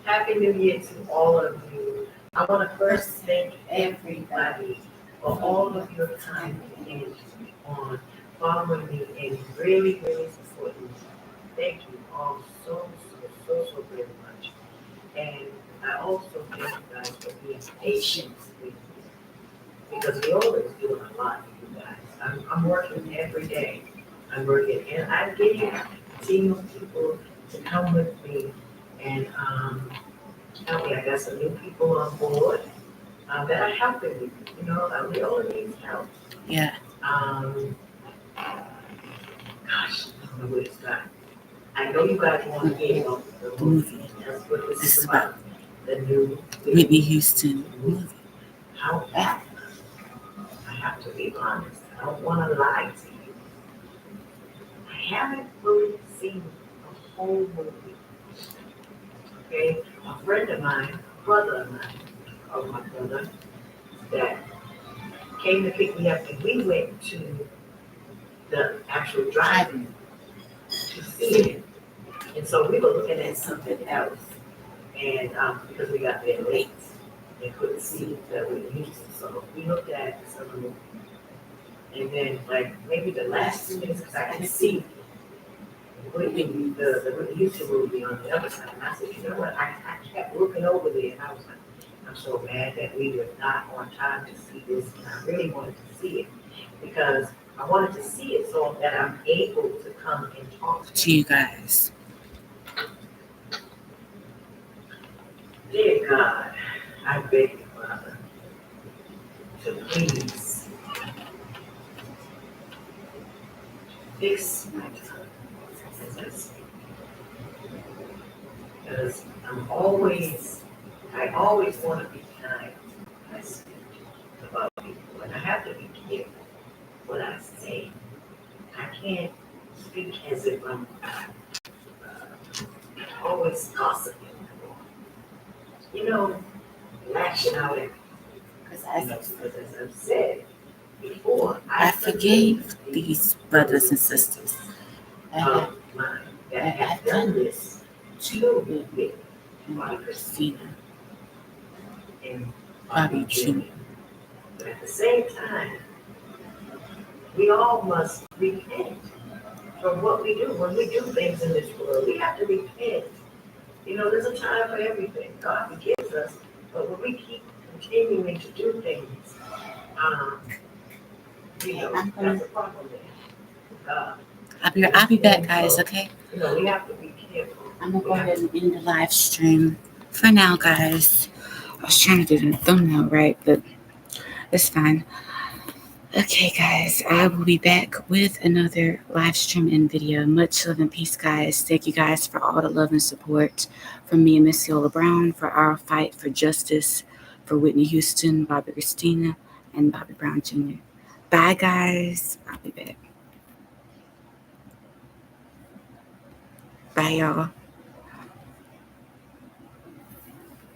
Happy New Year to all of you. I want to first thank everybody for all of your time and energy on following me and really, really supporting me. Thank you all so very much. And I also thank you guys for being patient with me because we always do a lot for you guys. I'm working every day. I'm working and I'm getting a team of people to come with me and help me. I got some new people on board that are helping me. You know, we all need help. Yeah. Gosh, I don't know what it's got. I know you guys want to hear about the movie. That's what this is about. The new Whitney Houston movie. However, I have to be honest. I don't want to lie to you. I haven't really seen the whole movie. Okay, a friend of mine, a brother of mine, or my brother, that came to pick me up, and we went to the actual drive-in to see it. And so we were looking at something else, and because we got there late, and couldn't see that we used to. So we looked at some of them, and then like maybe the last 2 minutes, because I could see the Whitney Houston movie on the other side. And I said, you know what? I kept looking over there, and I was like, I'm so mad that we were not on time to see this, and I really wanted to see it because I wanted to see it so that I'm able to come and talk to you guys. Dear God, I beg you, Father, to please fix my tongue as I speak. Because I always want to be kind when I speak about people, and I have to be careful what I say. I can't speak as if I'm always gossiping. You know, lashing out at because as I've said before, I forgave these brothers and sisters mine that have done this to me, Bobby Christina and Bobby Jr. But at the same time, we all must repent from what we do. When we do things in this world, we have to repent. You know, there's a time for everything. God forgives us, but when we keep continuing to do things, you know, that's a problem there. I'll be back, guys, okay? You know, we have to be careful. I'm gonna go ahead and end the live stream for now, guys. I was trying to do the thumbnail right, but it's fine. Okay, guys, I will be back with another live stream and video. Much love and peace, guys. Thank you guys for all the love and support from me and Miss Leolah Brown for our fight for justice for Whitney Houston, Bobby Christina, and Bobby Brown Jr. Bye, guys. I'll be back. Bye, y'all.